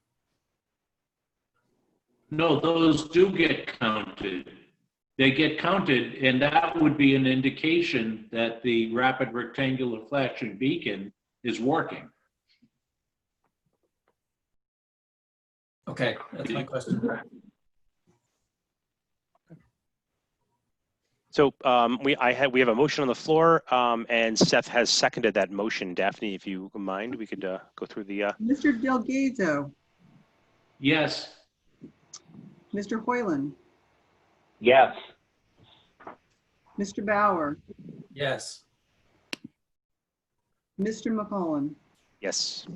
No, those do get counted. They get counted, and that would be an indication that the rapid rectangular flashing beacon is working. Okay, that's my question. So we have a motion on the floor, and Seth has seconded that motion. Daphne, if you mind, we could go through the. Mr. Delgado, Yes. Mr. Hoyland, Yes. Mr. Bauer, Yes. Mr. McCullen, Yes.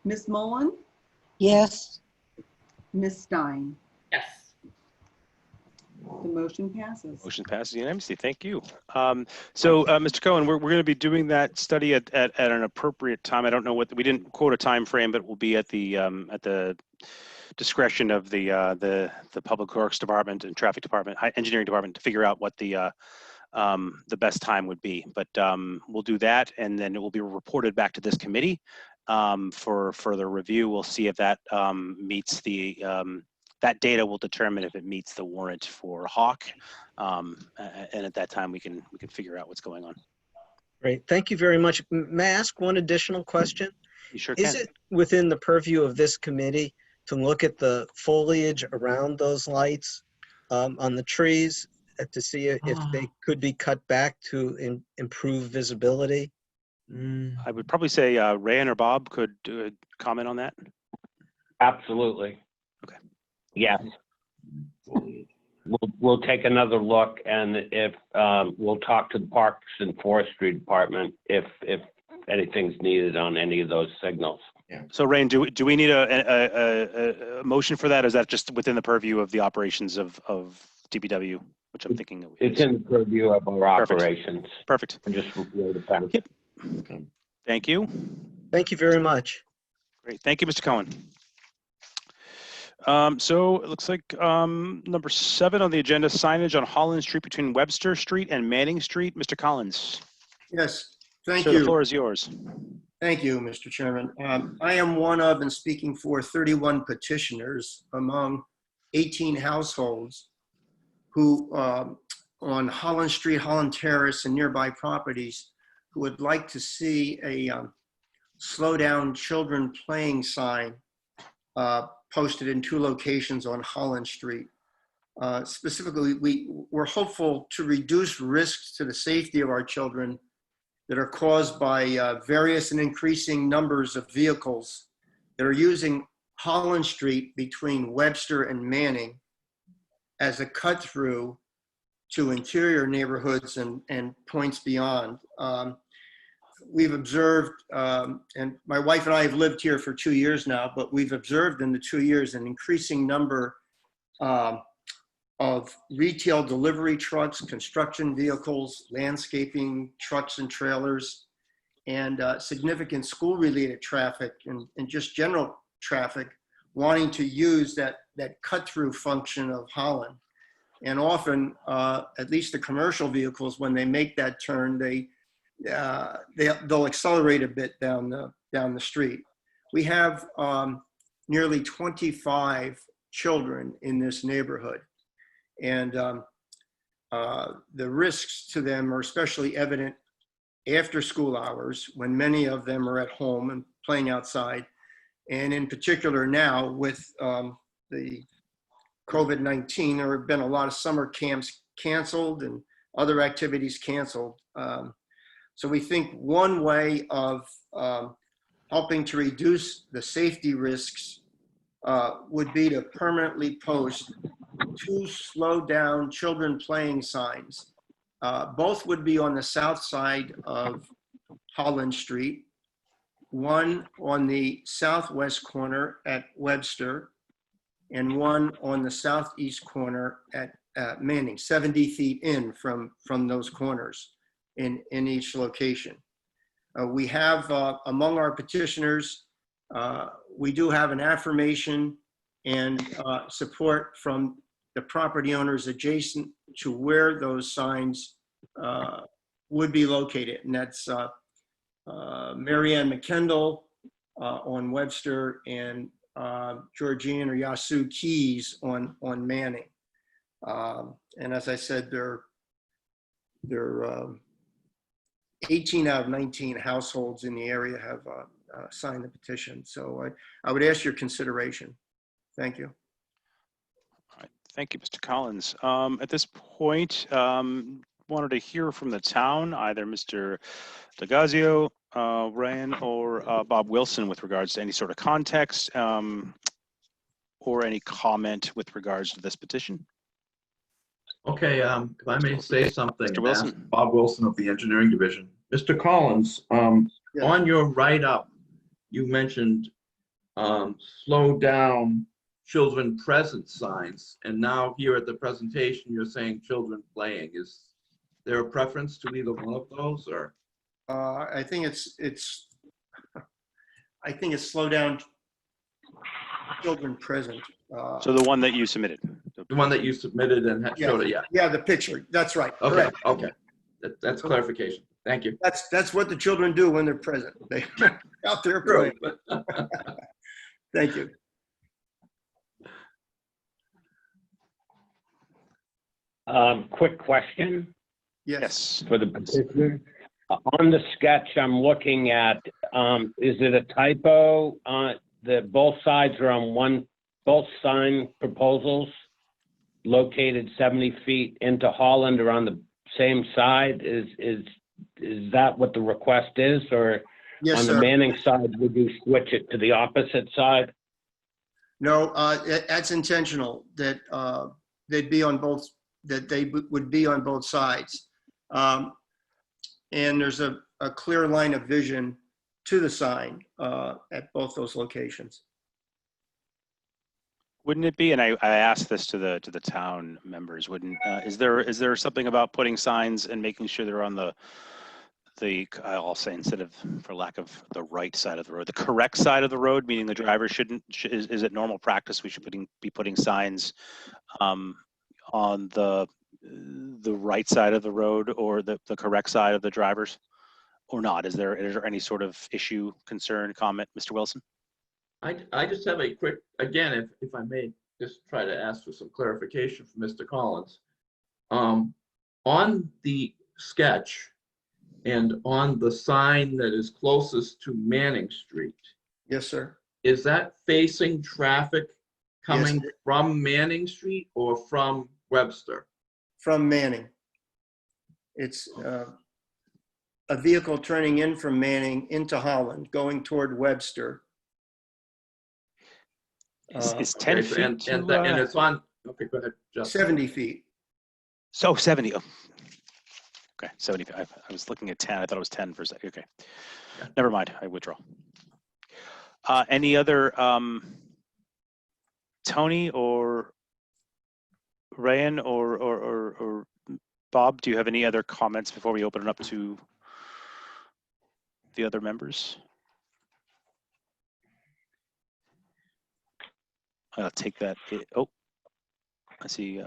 Miss Mullen, Yes. Miss Stein. Yes. The motion passes. Motion passes unanimously. Thank you. So, Mr. Cohen, we're going to be doing that study at an appropriate time. I don't know we didn't quote a time frame, but we'll be at the discretion of the Public Works Department and Traffic Department, Engineering Department to figure out what the best time would be. But we'll do that, and then it will be reported back to this committee for further review. We'll see if that meets the that data will determine if it meets the warrant for Hawk, and at that time we can figure out what's going on. Great. Thank you very much. May I ask one additional question? You sure Is can. it within the purview of this committee to look at the foliage around those lights on the trees to see if they could be cut back to improve visibility? I would probably say Rayan or Bob could comment on that. Absolutely. Okay. Yes. We'll take another look, and if we'll talk to the Parks and Forestry Department if anything's needed on any of those signals. Yeah. So Rayan, do we need a motion for that? Or is that just within the purview of the operations of DPW, which I'm thinking it It's is? in the purview of our Perfect. operations. Perfect. And just review the fact. Yep. Thank you. Thank you very much. Great. Thank you, Mr. Cohen. So it looks like number 7 on the agenda, signage on Holland Street between Webster Street and Manning Street. Mr. Collins. Yes, thank Sir, you. The floor is yours. Thank you, Mr. Chairman. I am one of and speaking for 31 petitioners among 18 households who on Holland Street, Holland Terrace, and nearby properties who would like to see a slow down children playing sign posted in 2 locations on Holland Street. Specifically, we're hopeful to reduce risks to the safety of our children that are caused by various and increasing numbers of vehicles that are using Holland Street between Webster and Manning as a cut through to interior neighborhoods and points beyond. We've observed, and my wife and I have lived here for 2 years now, but we've observed in the 2 years an increasing number of retail delivery trucks, construction vehicles, landscaping trucks and trailers, and significant school-related traffic and just general traffic wanting to use that cut-through function of Holland. And often, at least the commercial vehicles, when they make that turn, they'll accelerate a bit down the street. We have nearly 25 children in this neighborhood. And the risks to them are especially evident after school hours when many of them are at home and playing outside. And in particular now with the COVID-19, there have been a lot of summer camps canceled and other activities canceled. So we think one way of helping to reduce the safety risks would be to permanently post 2 slow down children playing signs. Both would be on the south side of Holland Street, one on the southwest corner at Webster, and one on the southeast corner at Manning, 70 feet in from those corners in each location. We have among our petitioners, we do have an affirmation and support from the property owners adjacent to where those signs would be located. And that's Marianne McKendall on Webster and Georgian or Yasu Keys on Manning. And as I said, they're 18 out of 19 households in the area have signed the petition. So I would ask your consideration. Thank you. All right. Thank you, Mr. Collins. At this point, wanted to hear from the town, either Mr. DeGazio, Ryan, or Bob Wilson with regards to any sort of context or any comment with regards to this petition. Okay, if I may say something. Mr. Wilson. Bob Wilson of the Engineering Division. Mr. Collins, Yeah. on your write-up, you mentioned slow down children present signs, and now here at the presentation, you're saying children playing. Is there a preference to either one of those, or? I think it's slow down children present. So the one that you submitted. The one that you submitted and showed it, yeah. Yeah, the picture. That's right. Okay, Correct. okay. That's clarification. Thank you. That's what the children do when they're present. They out there True. playing. Thank you. Quick question Yes. for the petitioner. On the sketch I'm looking at, is it a typo that both sides are on both sign proposals located 70 feet into Holland are on the same side? Is that what the request is? Or Yes, on the sir. Manning side, would you switch it to the opposite side? No, that's intentional that they'd be on both, that they would be on both sides. And there's a clear line of vision to the sign at both those locations. Wouldn't it be? And I asked this to the town members. Wouldn't is there something about putting signs and making sure they're on the I'll say, instead of, for lack of, the right side of the road, the correct side of the road, meaning the driver shouldn't, is it normal practice we should be putting signs on the right side of the road or the correct side of the drivers, or not? Is there any sort of issue, concern, comment, Mr. Wilson? I just have a quick, again, if I may just try to ask for some clarification from Mr. Collins. On the sketch and on the sign that is closest to Manning Street, Yes, sir. is that facing traffic coming Yes. from Manning Street or from Webster? From Manning. It's a vehicle turning in from Manning into Holland, going toward Webster. Is 10 Okay, feet and to, it's on, okay, go ahead, Justin. 70 feet. so 70. Oh. Okay, 75. I was looking at 10. I thought it was 10 for a second. Okay, Yeah. never mind. I withdraw. Any other, Tony or Ryan or Bob, do you have any other comments before we open it up to the other members? I'll take that. Oh, I see.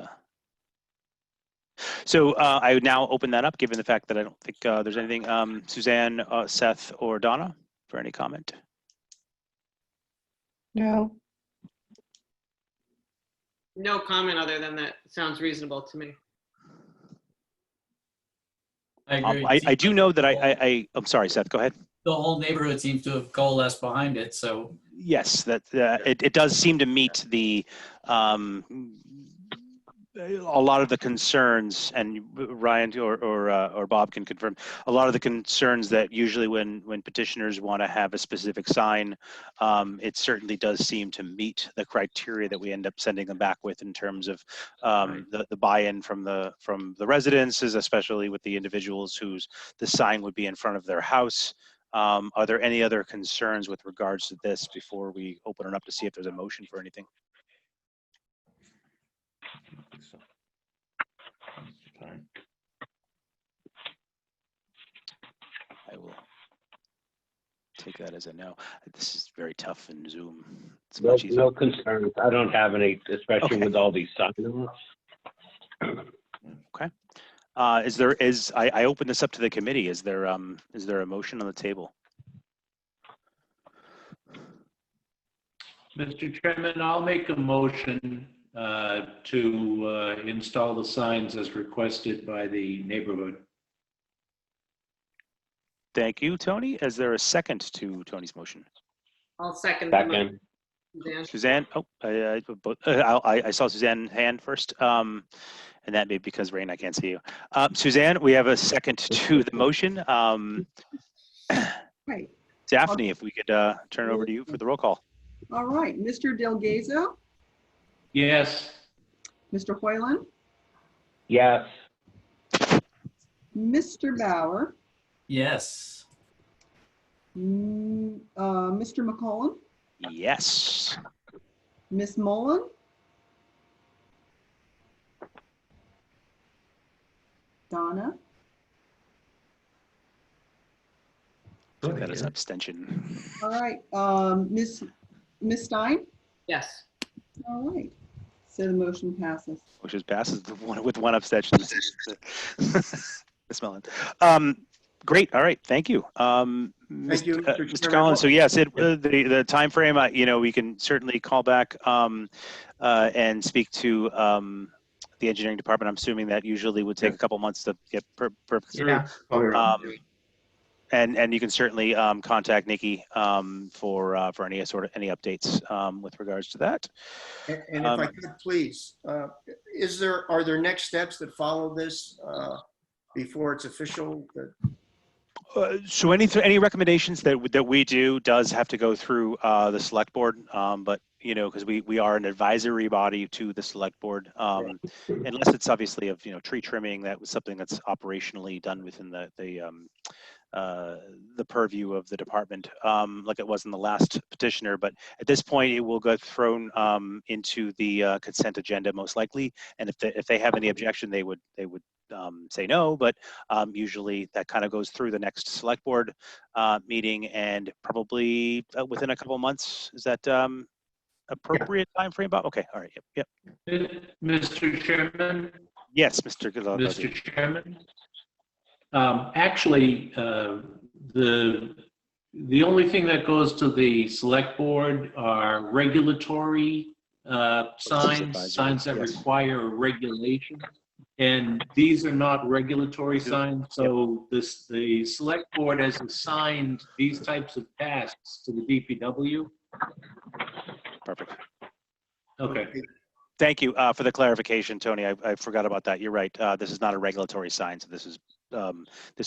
So I would now open that up, given the fact that I don't think there's anything. Suzanne, Seth, or Donna, for any comment? No. No comment other than that sounds reasonable to me. I agree. I do know that I'm sorry, Seth, go ahead. The whole neighborhood seems to have coalesced behind it, so. Yes, that it does seem to meet the a lot of the concerns, and Ryan or Bob can confirm a lot of the concerns that usually when petitioners want to have a specific sign, it certainly does seem to meet the criteria that we end up sending them back with in terms of the buy-in from the residences, especially with the individuals whose the sign would be in front of their house. Are there any other concerns with regards to this before we open it up to see if there's a motion for anything? I will take that as a no. This is very tough in Zoom. It's much easier. No concerns. I don't have any, especially Okay. with all these signs. Okay. I open this up to the committee. Is there a motion on the table? Mr. Chairman, I'll make a motion to install the signs as requested by the neighborhood. Thank you, Tony. Is there a second to Tony's motion? I'll second. the motion, Suzanne, Suzanne. I saw Suzanne's hand first, and that may be because Rain, I can't see you. Suzanne, we have a second to the motion. Right. Daphne, if we could turn it over to you for the roll call. All right. Mr. Delgazo, Yes. Mr. Hoyland, Yes. Mr. Bauer, Yes. Mr. McCullen, Yes. Miss Mullen, Donna, That is abstention. all right, Miss Stein, Yes. All right. So the motion passes. Which is passes with one abstention. Ms. Mellon. Great. All right. Thank you. Thank you, Mr. Mr. Chairman. Collins. So yes, the time frame. We can certainly call back and speak to the engineering department. I'm assuming that usually would take a couple months to get through. Yeah. Probably around there. And you can certainly contact Nikki for any updates with regards to that. And if I could please, are there next steps that follow this before it's official? So any recommendations that we do does have to go through the select board, but because we are an advisory body to the select board, unless it's obviously of tree trimming, that was something that's operationally done within the purview of the department, like it was in the last petitioner. But at this point, it will get thrown into the consent agenda most likely, and if they have any objection, they would say no, but usually that kind of goes through the next select board meeting, and probably within a couple of months. Is that appropriate time frame? Okay, all right, yep. Mr. Chairman? Yes, Mr. Gillow. Mr. Chairman? Actually, the only thing that goes to the select board are regulatory signs that require a regulation. And these are not regulatory signs, so the select board has assigned these types of tasks to the DPW. Perfect. Okay. Thank you for the clarification, Tony. I forgot about that. You're right. This is not a regulatory sign, so this would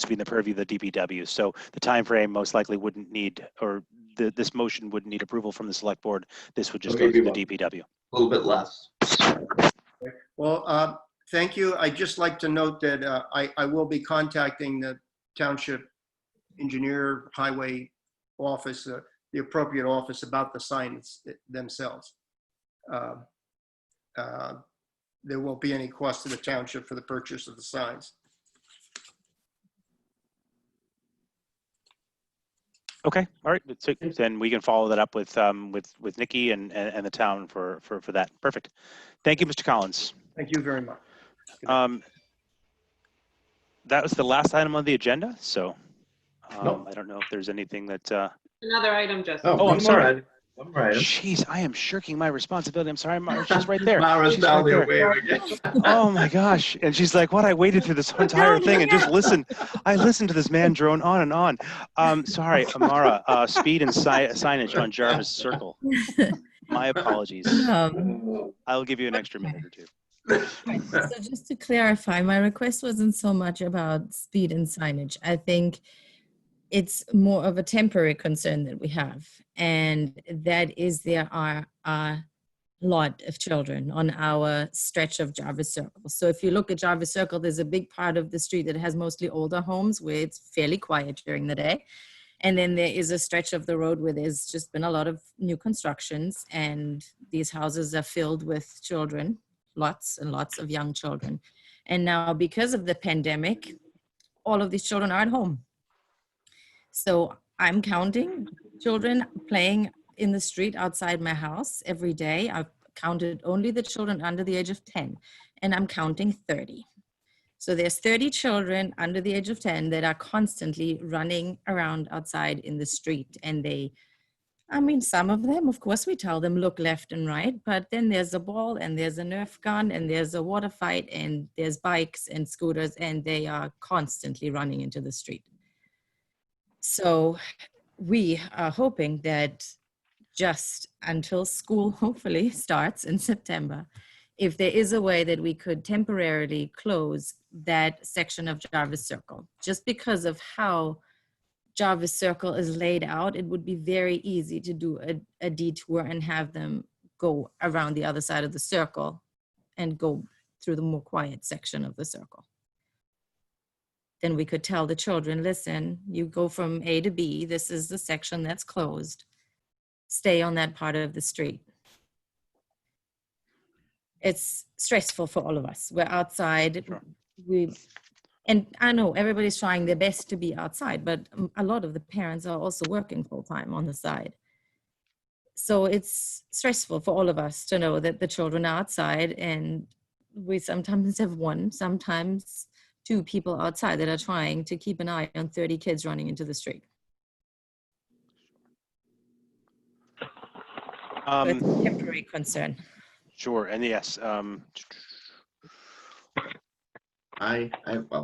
be in the purview of the DPW. So the time frame most likely wouldn't need, or this motion wouldn't need approval from the select board. This would just go through the DPW. A little bit less. Well, thank you. I'd just like to note that I will be contacting the township engineer, highway office, the appropriate office, about the signs themselves. There won't be any cost to the township for the purchase of the signs. Okay, all right. So then we can follow that up with Nikki and the town for that. Perfect. Thank you, Mr. Collins. Thank you very much. That was the last item on the agenda. So I don't know if there's anything that. Another item, Justin. Oh, I'm sorry. One more item. Jeez, I am shirking my responsibility. I'm sorry, Mara. She's right there. Mara's She's down right there there. waving. Oh my gosh. And she's like, what? I waited through this entire thing and just listened. I listened to this man drone on and on. Sorry, Mara, speed and signage on Jarvis Circle. My apologies. I'll give you an extra minute or two. So just to clarify, my request wasn't so much about speed and signage. I think it's more of a temporary concern that we have, and that is there are a lot of children on our stretch of Jarvis Circle. So if you look at Jarvis Circle, there's a big part of the street that has mostly older homes where it's fairly quiet during the day. And then there is a stretch of the road where there's just been a lot of new constructions, and these houses are filled with children, lots and lots of young children. And now because of the pandemic, all of these children are at home. So I'm counting children playing in the street outside my house every day. I've counted only the children under the age of 10, and I'm counting 30. So there's 30 children under the age of 10 that are constantly running around outside in the street. And some of them, of course, we tell them, look left and right, but then there's a ball and there's a Nerf gun and there's a water fight and there's bikes and scooters, and they are constantly running into the street. So we are hoping that just until school hopefully starts in September, if there is a way that we could temporarily close that section of Jarvis Circle, just because of how Jarvis Circle is laid out, it would be very easy to do a detour and have them go around the other side of the circle and go through the more quiet section of the circle. Then we could tell the children, listen, you go from A to B, this is the section that's closed. Stay on that part of the street. It's stressful for all of us. We're outside. Sure. And I know everybody's trying their best to be outside, but a lot of the parents are also working full time on the side. so it's stressful for all of us to know that the children are outside, and we sometimes have one, sometimes two people outside that are trying to keep an eye on 30 kids running into the street. That's a temporary concern. Sure, and yes, well,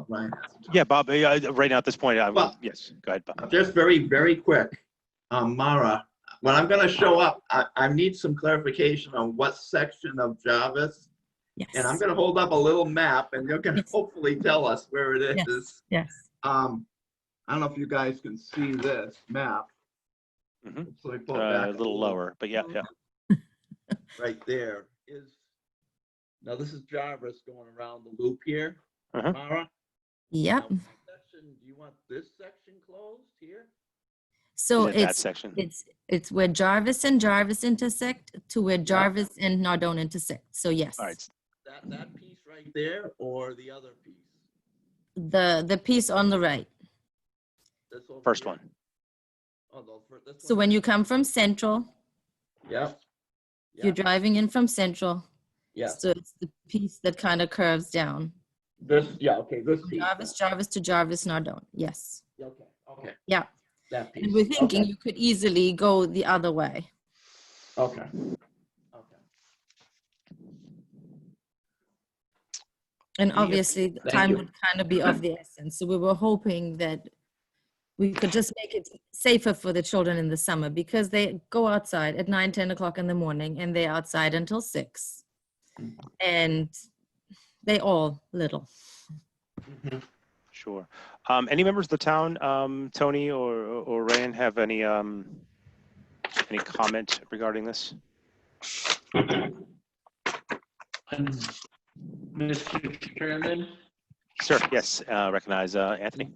Ryan. yeah, Bob, right now at this point, Well, yes, go ahead, Bob. Just very, very quick, Mara, when I'm gonna show up, I need some clarification on what section of Jarvis. Yes. And I'm gonna hold up a little map and you're gonna hopefully tell us where it is. Yes. I don't know if you guys can see this map. Mhm. So I pull it back A little lower, but yeah. right there is, now this is Jarvis going around the loop here. Uh-huh. Mara? Yep. Now, what section, do you want this section closed here? So Is it that it's section? it's where Jarvis and Jarvis intersect to where Jarvis and Nardone intersect. So yes. All right. That piece right there or the other piece? The piece on the right. This over First here? one. Oh, no, this So one? when you come from Central, Yep. you're driving in from Central. Yeah. So it's the piece that kind of curves down. This, yeah, okay, this piece. Jarvis to Jarvis, Nardone. Yes. Okay. Yeah. That piece. And we're thinking Okay. you could easily go the other way. Okay. And obviously the Thank time you. would kind of be of the essence. So we were hoping that we could just make it safer for the children in the summer, because they go outside at 9, 10 o'clock in the morning and they're outside until 6. And they all little. Sure. Any members of the town, Tony or Ryan, have any comment regarding this? Mr. Chairman? Sir, yes, recognize Anthony.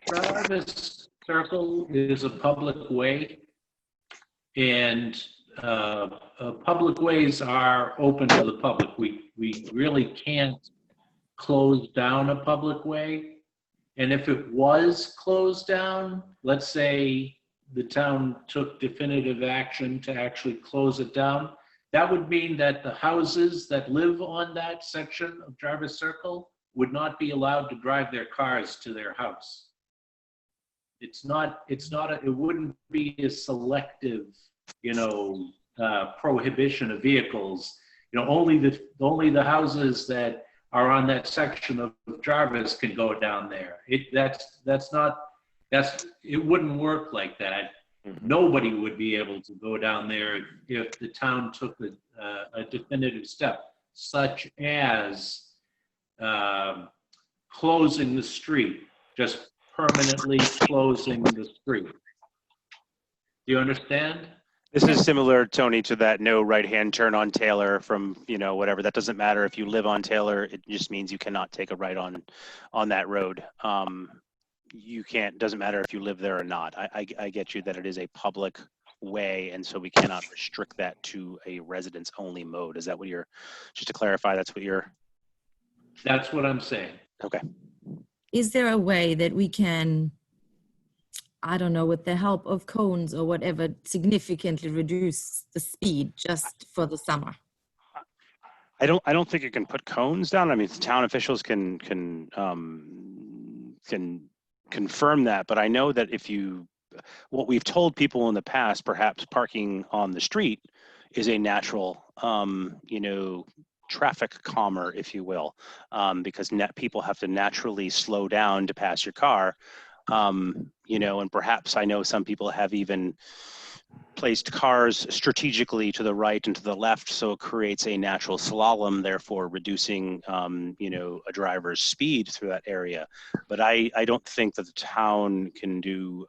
Jarvis Circle is a public way, and public ways are open to the public. We really can't close down a public way. And if it was closed down, let's say the town took definitive action to actually close it down, that would mean that the houses that live on that section of Jarvis Circle would not be allowed to drive their cars to their house. It wouldn't be a selective, prohibition of vehicles. Only the houses that are on that section of Jarvis can go down there. It wouldn't work like that. Nobody would be able to go down there if the town took a definitive step, such as closing the street, just permanently closing the street. Do you understand? This is similar, Tony, to that no right-hand turn on Taylor from, whatever. That doesn't matter if you live on Taylor. It just means you cannot take a right on that road. You can't, doesn't matter if you live there or not. I get you that it is a public way, and so we cannot restrict that to a residence-only mode. Is that what you're, just to clarify, that's what I'm saying. Okay. Is there a way that we can, I don't know, with the help of cones or whatever, significantly reduce the speed just for the summer? I don't think you can put cones down. I mean, town officials can confirm that, but I know that what we've told people in the past, perhaps parking on the street is a natural, traffic calmer, if you will, because people have to naturally slow down to pass your car. And perhaps I know some people have even placed cars strategically to the right and to the left, so it creates a natural slalom, therefore reducing, a driver's speed through that area. But I don't think that the town can do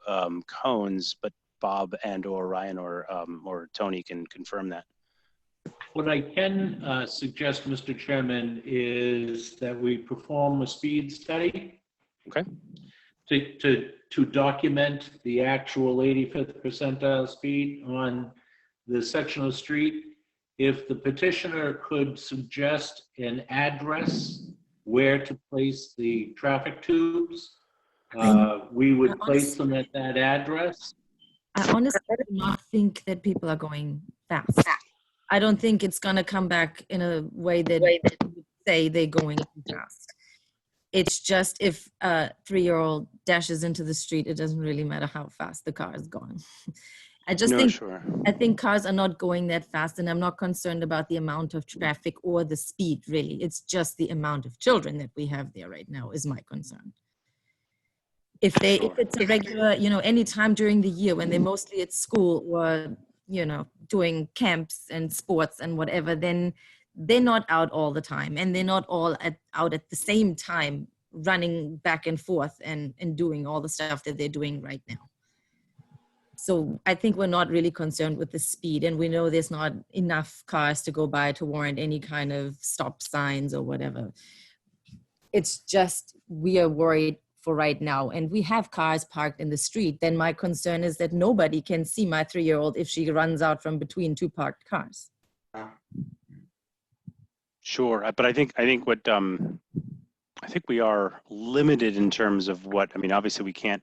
cones, but Bob and or Ryan or Tony can confirm that. What I can suggest, Mr. Chairman, is that we perform a speed study. Okay. To document the actual 85th percentile speed on the section of the street. If the petitioner could suggest an address where to place the traffic tubes, we would place them at that address. I honestly do not think that people are going fast. I don't think it's going to come back in a way that you say they're going fast. It's just if a 3-year-old dashes into the street, it doesn't really matter how fast the car is going. I just think I think cars are not going that fast, and I'm not concerned about the amount of traffic or the speed, really. It's just the amount of children that we have there right now is my concern. If it's a regular, any time during the year when they're mostly at school or, doing camps and sports and whatever, then they're not out all the time, and they're not all out at the same time running back and forth and doing all the stuff that they're doing right now. So I think we're not really concerned with the speed, and we know there's not enough cars to go by to warrant any kind of stop signs or whatever. It's just we are worried for right now, and we have cars parked in the street. Then my concern is that nobody can see my 3-year-old if she runs out from between 2 parked cars. Sure, but I think we are limited in terms of what, obviously we can't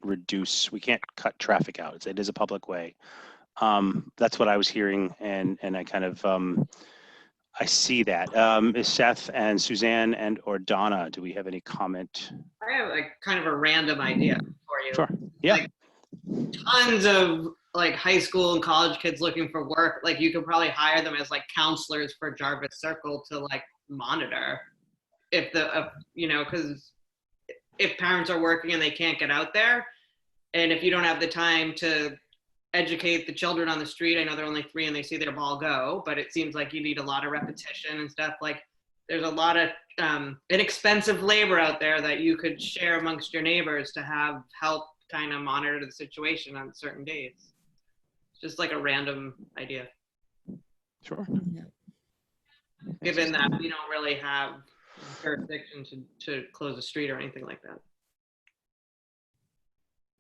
cut traffic out. It is a public way. That's what I was hearing, and I kind of, I see that. Is Seth and Suzanne and or Donna, do we have any comment? I have kind of a random idea for you. Sure, yeah. Tons of high school and college kids looking for work. You could probably hire them as counselors for Jarvis Circle to monitor if because if parents are working and they can't get out there, and if you don't have the time to educate the children on the street. I know they're only 3 and they see their ball go, but it seems like you need a lot of repetition and stuff. There's a lot of inexpensive labor out there that you could share amongst your neighbors to have help kind of monitor the situation on certain days. Just a random idea. Sure. Given that we don't really have jurisdiction to close the street or anything like that.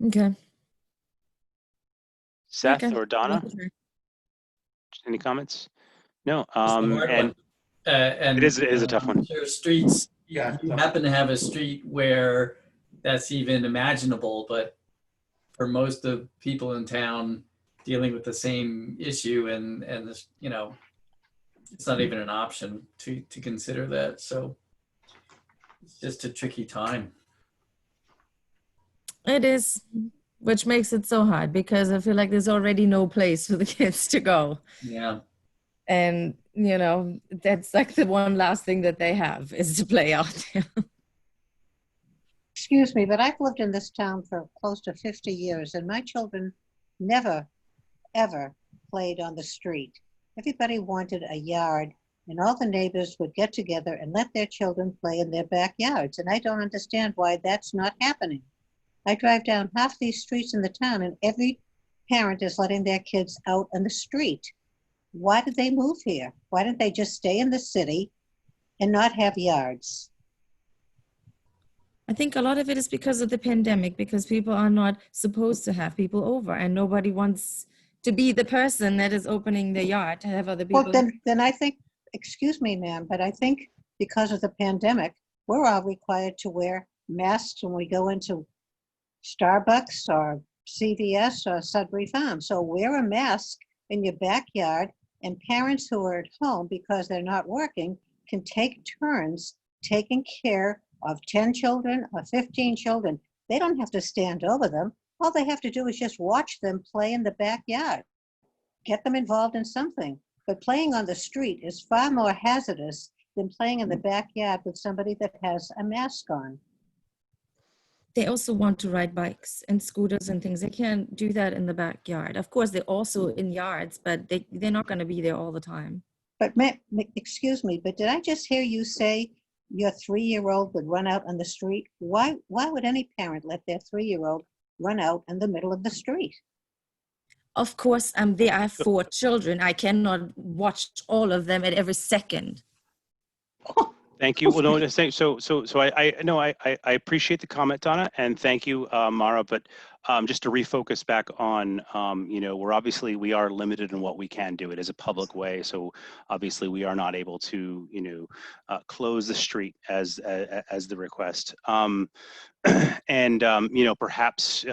Okay. Seth or Donna? Any comments? No. And it is a tough one. There are streets. You happen to have a street where that's even imaginable, but for most of people in town dealing with the same issue, and this, it's not even an option to consider that. So it's just a tricky time. It is, which makes it so hard because I feel like there's already no place for the kids to go. Yeah. And, that's the one last thing that they have is to play out there. Excuse me, but I've lived in this town for close to 50 years, and my children never, ever played on the street. Everybody wanted a yard, and all the neighbors would get together and let their children play in their backyards. And I don't understand why that's not happening. I drive down half these streets in the town, and every parent is letting their kids out on the street. Why did they move here? Why didn't they just stay in the city and not have yards? I think a lot of it is because of the pandemic, because people are not supposed to have people over, and nobody wants to be the person that is opening the yard to have other people. Well, then I think, excuse me, ma'am, but I think because of the pandemic, we're all required to wear masks when we go into Starbucks or CVS or Sudbury Farm. So wear a mask in your backyard, and parents who are at home because they're not working can take turns taking care of 10 children or 15 children. They don't have to stand over them. All they have to do is just watch them play in the backyard. Get them involved in something. But playing on the street is far more hazardous than playing in the backyard with somebody that has a mask on. They also want to ride bikes and scooters and things. They can't do that in the backyard. Of course, they're also in yards, but they're not going to be there all the time. But excuse me, but did I just hear you say your 3-year-old would run out on the street? Why would any parent let their 3-year-old run out in the middle of the street? Of course, there are 4 children. I cannot watch all of them at every second. Thank you. Well, no, I appreciate the comment, Donna, and thank you, Mara. But just to refocus back on, we are limited in what we can do. It is a public way, so obviously we are not able to, close the street as the request. Perhaps,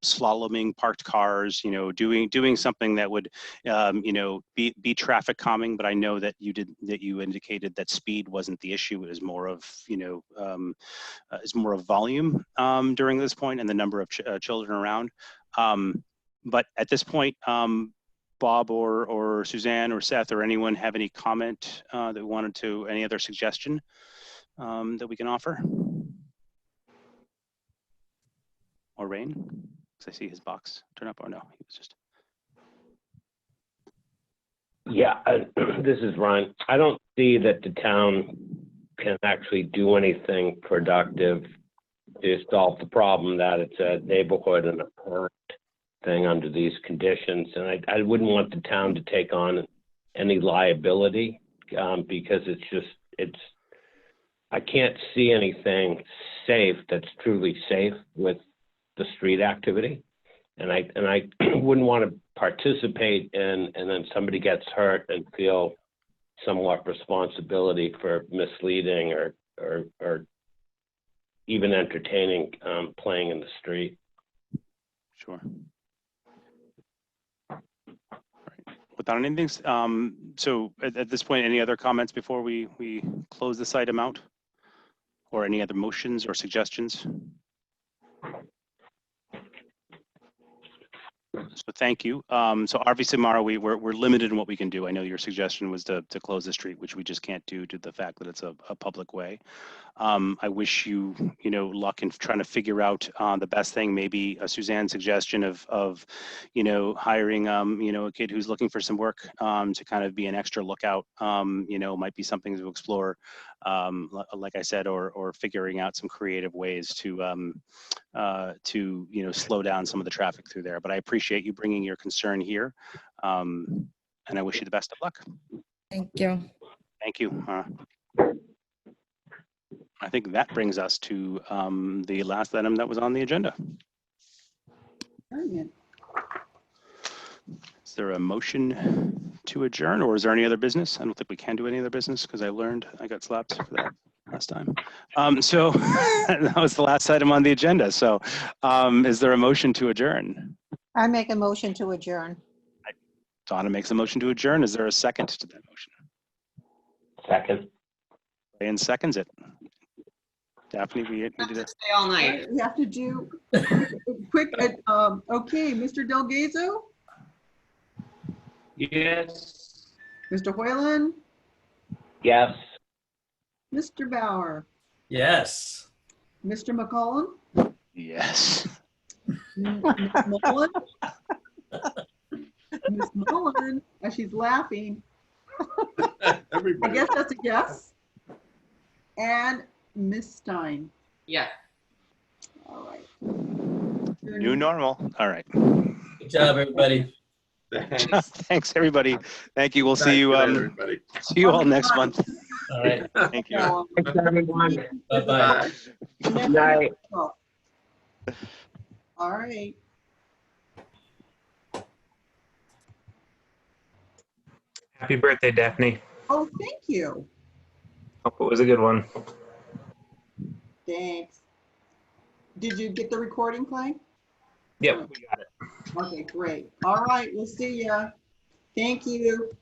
slaloming parked cars, doing something that would, be traffic calming. But I know that you indicated that speed wasn't the issue. It was more of, is more of volume during this point and the number of children around. But at this point, Bob or Suzanne or Seth or anyone have any comment that wanted to, any other suggestion that we can offer? Or Rain? Because I see his box turn up. Oh no, he was just. Yeah, this is Ryan. I don't see that the town can actually do anything productive to solve the problem that it's a neighborhood and a parent thing under these conditions. And I wouldn't want the town to take on any liability because I can't see anything safe that's truly safe with the street activity. And I wouldn't want to participate in, and then somebody gets hurt and feel somewhat responsibility for misleading or even entertaining playing in the street. Sure. Without anything, so at this point, any other comments before we close this item out? Or any other motions or suggestions? So thank you. So obviously, Mara, we're limited in what we can do. I know your suggestion was to close the street, which we just can't do due to the fact that it's a public way. I wish you luck in trying to figure out the best thing. Maybe a Suzanne suggestion of hiring a kid who's looking for some work to kind of be an extra lookout. Might be something to explore. Like I said, or figuring out some creative ways to slow down some of the traffic through there. But I appreciate you bringing your concern here, and I wish you the best of luck. Thank you. Thank you. I think that brings us to the last item that was on the agenda. Is there a motion to adjourn, or is there any other business? I don't think we can do any other business because I learned I got slapped for that last time. So that was the last item on the agenda. So is there a motion to adjourn? I make a motion to adjourn. Donna makes a motion to adjourn. Is there a second to that motion? Second. Ryan seconds it. Daphne, we Have did to it. stay all night. We have to do quick, okay, Mr. Delgazo, Yes. Mr. Hoyland, Yes. Mr. Bauer, Yes. Mr. McCullen, Yes. Ms. Mullen, Ms. Mullen, as she's laughing, I Everybody. guess that's a yes, and Ms. Stein. Yeah. All right. New normal. All right. Good job, everybody. Thanks. Thanks, everybody. Thank you. We'll see you. Good night, everybody. See you all next month. All right. Thank you. Thanks, everyone. Bye-bye. Good night. All right. Happy birthday, Daphne. Oh, thank you. Hope it was a good one. Thanks. Did you get the recording playing? Yep, we got it. Okay, great. All right, we'll see ya. Thank you.